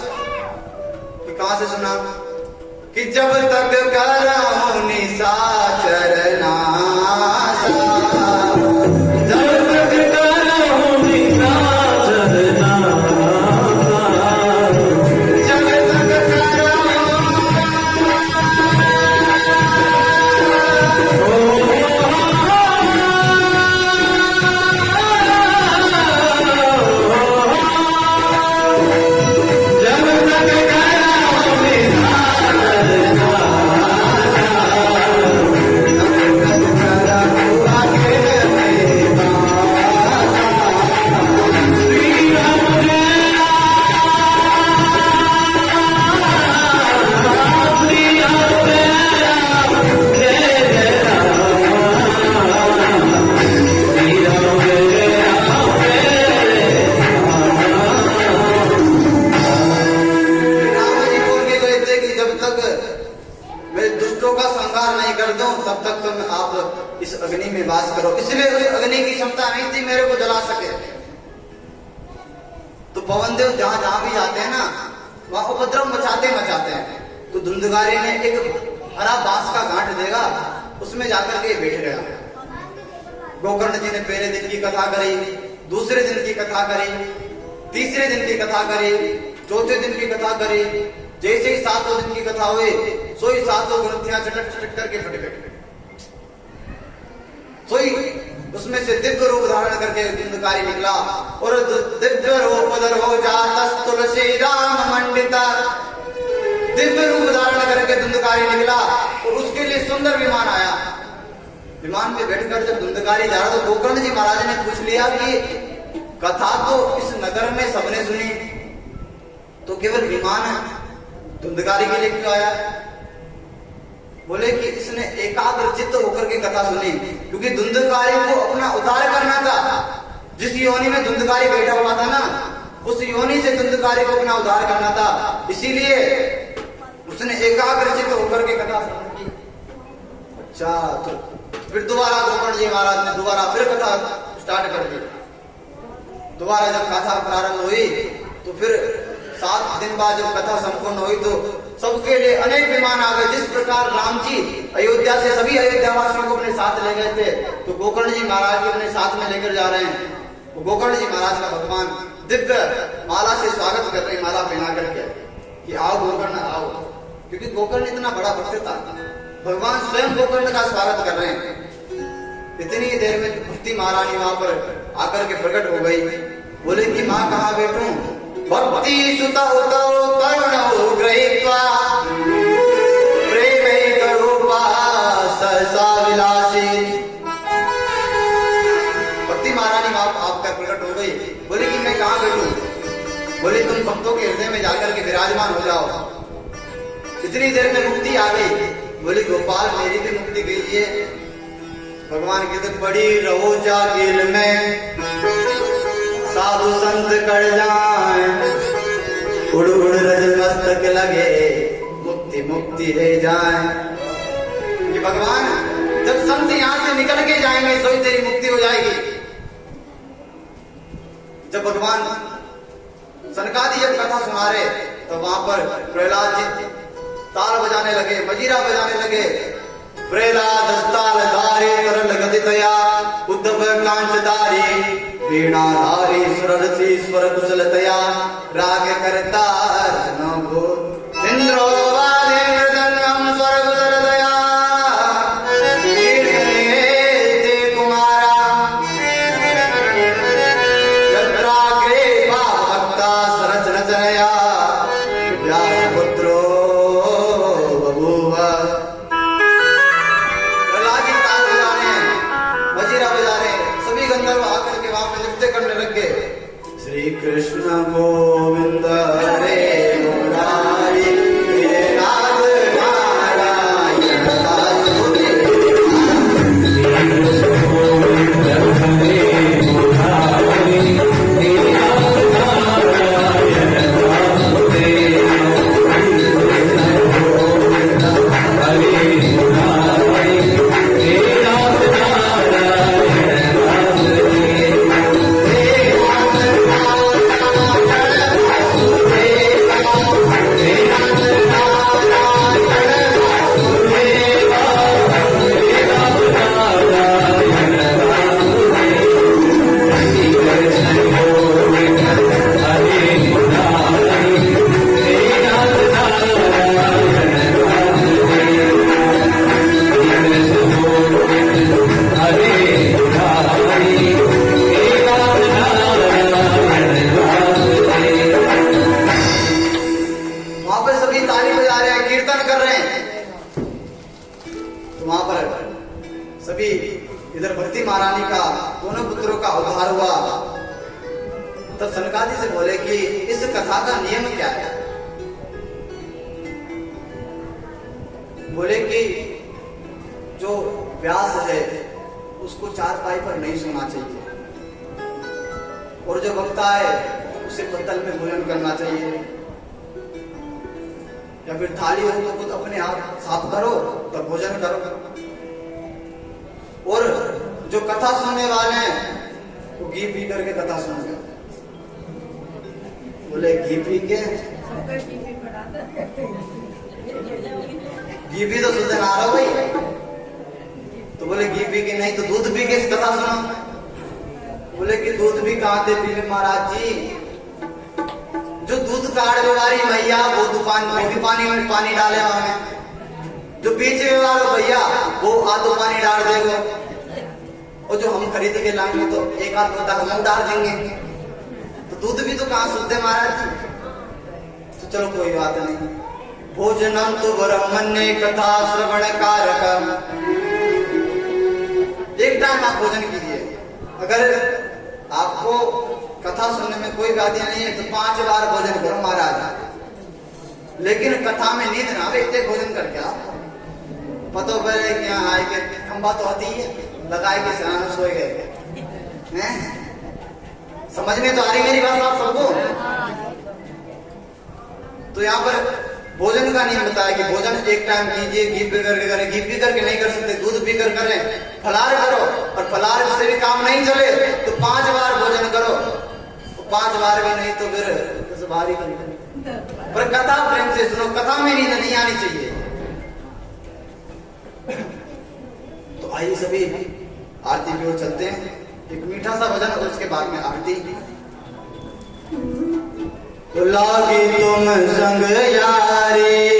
कि कहां से सुना? कि जब तक करो निशाचर नासा, जब तक करो निशाचर नासा, जब तक करो जब तक इस अग्नि में वास करो। इसलिए उस अग्नि की क्षमता नहीं थी मेरे को जला सके। तो पवन देव जहां जहां भी जाते हैं ना, वहां उपद्रव मचाते हैं। तो धुंधकारी ने एक हरा बांस का गांठ देगा, उसमें जाकर के बैठ गया। गोकर्ण जी ने पहले दिन की कथा करी, दूसरे दिन की कथा करी, तीसरे दिन की कथा करी, चौथे दिन की कथा करी। जैसे ही 7वें दिन की कथा हुई, सोई 7 ग्रंथियां चटक करके फट गई। सोई उसमें से दिव्य रूप धारण करके धुंधकारी निकला और दिव्य रूप हो जाता तुलसी राम मंडिता। दिव्य रूप धारण करके धुंधकारी निकला और उसके लिए सुंदर विमान आया। विमान पे बैठकर जब धुंधकारी जा रहा तो गोकर्ण जी महाराज ने पूछ लिया कि कथा तो इस नगर में सबने सुनी, तो केवल विमान धुंधकारी के लिए क्यों आया? बोले कि इसने एकाग्र चित्त होकर के कथा सुनी, क्योंकि धुंधकारी को अपना उद्धार करना था। जिस योनि में धुंधकारी बैठा हुआ था ना, उस योनि से धुंधकारी को अपना उद्धार करना था। इसीलिए उसने एकाग्र चित्त होकर के कथा सुनी। अच्छा, तो फिर दोबारा गोकर्ण जी महाराज ने दोबारा फिर कथा स्टार्ट कर दी। दोबारा जब कथा प्रारंभ हुई तो फिर 7 दिन बाद जब कथा संपूर्ण हुई तो सबके लिए अनेक विमान आ गए। जिस प्रकार राम जी अयोध्या से सभी अयोध्यावासियों को अपने साथ ले गए थे, तो गोकर्ण जी महाराज भी अपने साथ में लेकर जा रहे हैं। तो गोकर्ण जी महाराज का भगवान दिव्य माला से स्वागत कर रहे हैं, माला पहना करके कि आओ गोकर्ण आओ, क्योंकि गोकर्ण इतना बड़ा भक्त था। भगवान स्वयं गोकर्ण का स्वागत कर रहे हैं। इतनी देर में भक्ति महारानी वहां पर आकर के प्रकट हो गई। बोले कि माँ कहाँ बैठूं? भक्ति सुता तरुण गृहीत्वा प्रेमैकरूपा सहसा विलासी। भक्ति महारानी वहां आपका प्रकट हो गई। बोले कि मैं कहाँ बैठूं? बोले तुम भक्तों के हृदय में जाकर के विराजमान हो जाओ। इतनी देर में मुक्ति आ गई। बोले गोपाल मेरी भी मुक्ति कीजिए। भगवान कहते बड़ी रहो जागिल में साधु संत कर जाए, उड़ उड़ रज मस्तक लगे मुक्ति मुक्ति ले जाए। कि भगवान जब संत यहां से निकल के जाएंगे तो ही तेरी मुक्ति हो जाएगी। जब भगवान सनकादि जब कथा सुना रहे तो वहां पर प्रहलाद जी ताल बजाने लगे, मजीरा बजाने लगे। प्रहलाद ताल धारे तरल गतितया उद्धव कांचधारी वीणाधारी सुररसी स्वर कुशलतया राग करता नभो इंद्रो वादे मृदंगम स्वर कुशलतया कीर्तने ते कुमारा यत्राग्रे भक्ता सरच रचनया व्यासपुत्रो बभूव। आकर के वहां पे नृत्य करने लग गए। श्री कृष्ण गोविंद हरे मुरारी हे नाथ नारायण वासुदेव। सभी इधर भक्ति महारानी का दोनों पुत्रों का उद्धार हुआ। तब सनकादि से बोले कि इस कथा का नियम क्या है? बोले कि जो व्यास है उसको चारपाई पर नहीं सोना चाहिए, और जो वक्ता है उसे पत्तल में भोजन करना चाहिए, या फिर थाली हो तो खुद अपने हाथ साफ करो तब भोजन करो। और जो कथा सुनने वाले हैं वो घी पी करके कथा सुनते। बोले घी पी के, घी पी तो शुद्ध ना रहा भाई। तो बोले घी पी के नहीं तो दूध पी के कथा सुनो। बोले कि दूध भी कहाँ से पी ले महाराज जी, जो दूध काढ़ने वाली मैया वो भी पानी में पानी डाले हमें, जो बेचने वाला भैया वो आधो पानी डाल देगा, और जो हम खरीद के लाएंगे तो एक आध लोटा हम डाल देंगे। तो दूध भी तो कहाँ शुद्ध है महाराज जी। तो चलो कोई बात नहीं। भोजनम तो ब्रह्मण्य कथा श्रवण कारकम, एक टाइम आप भोजन कीजिए। अगर आपको कथा सुनने में कोई व्याधियां नहीं है तो 5 बार भोजन करो महाराज। लेकिन कथा में नींद ना आवे इतने भोजन करके आप पतो पहले कि यहाँ आए के खंबा तो आती है लगाए के सराहना सोए गए। समझ में तो आ रही मेरी बात आप सबको। तो यहाँ पर भोजन का नियम बताया कि भोजन एक टाइम कीजिए, घी पी करके करें। घी पी करके नहीं कर सकते, दूध पी कर करें। फलाहार करो, और फलाहार से भी काम नहीं चले तो 5 बार भोजन करो। तो 5 बार भी नहीं तो फिर बाहर ही करो। पर कथा प्रेम से सुनो, कथा में नींद नहीं आनी चाहिए। तो आइए सभी आरती की ओर चलते हैं। एक मीठा सा भजन और उसके बाद में आरती। लागी तुम संग यारी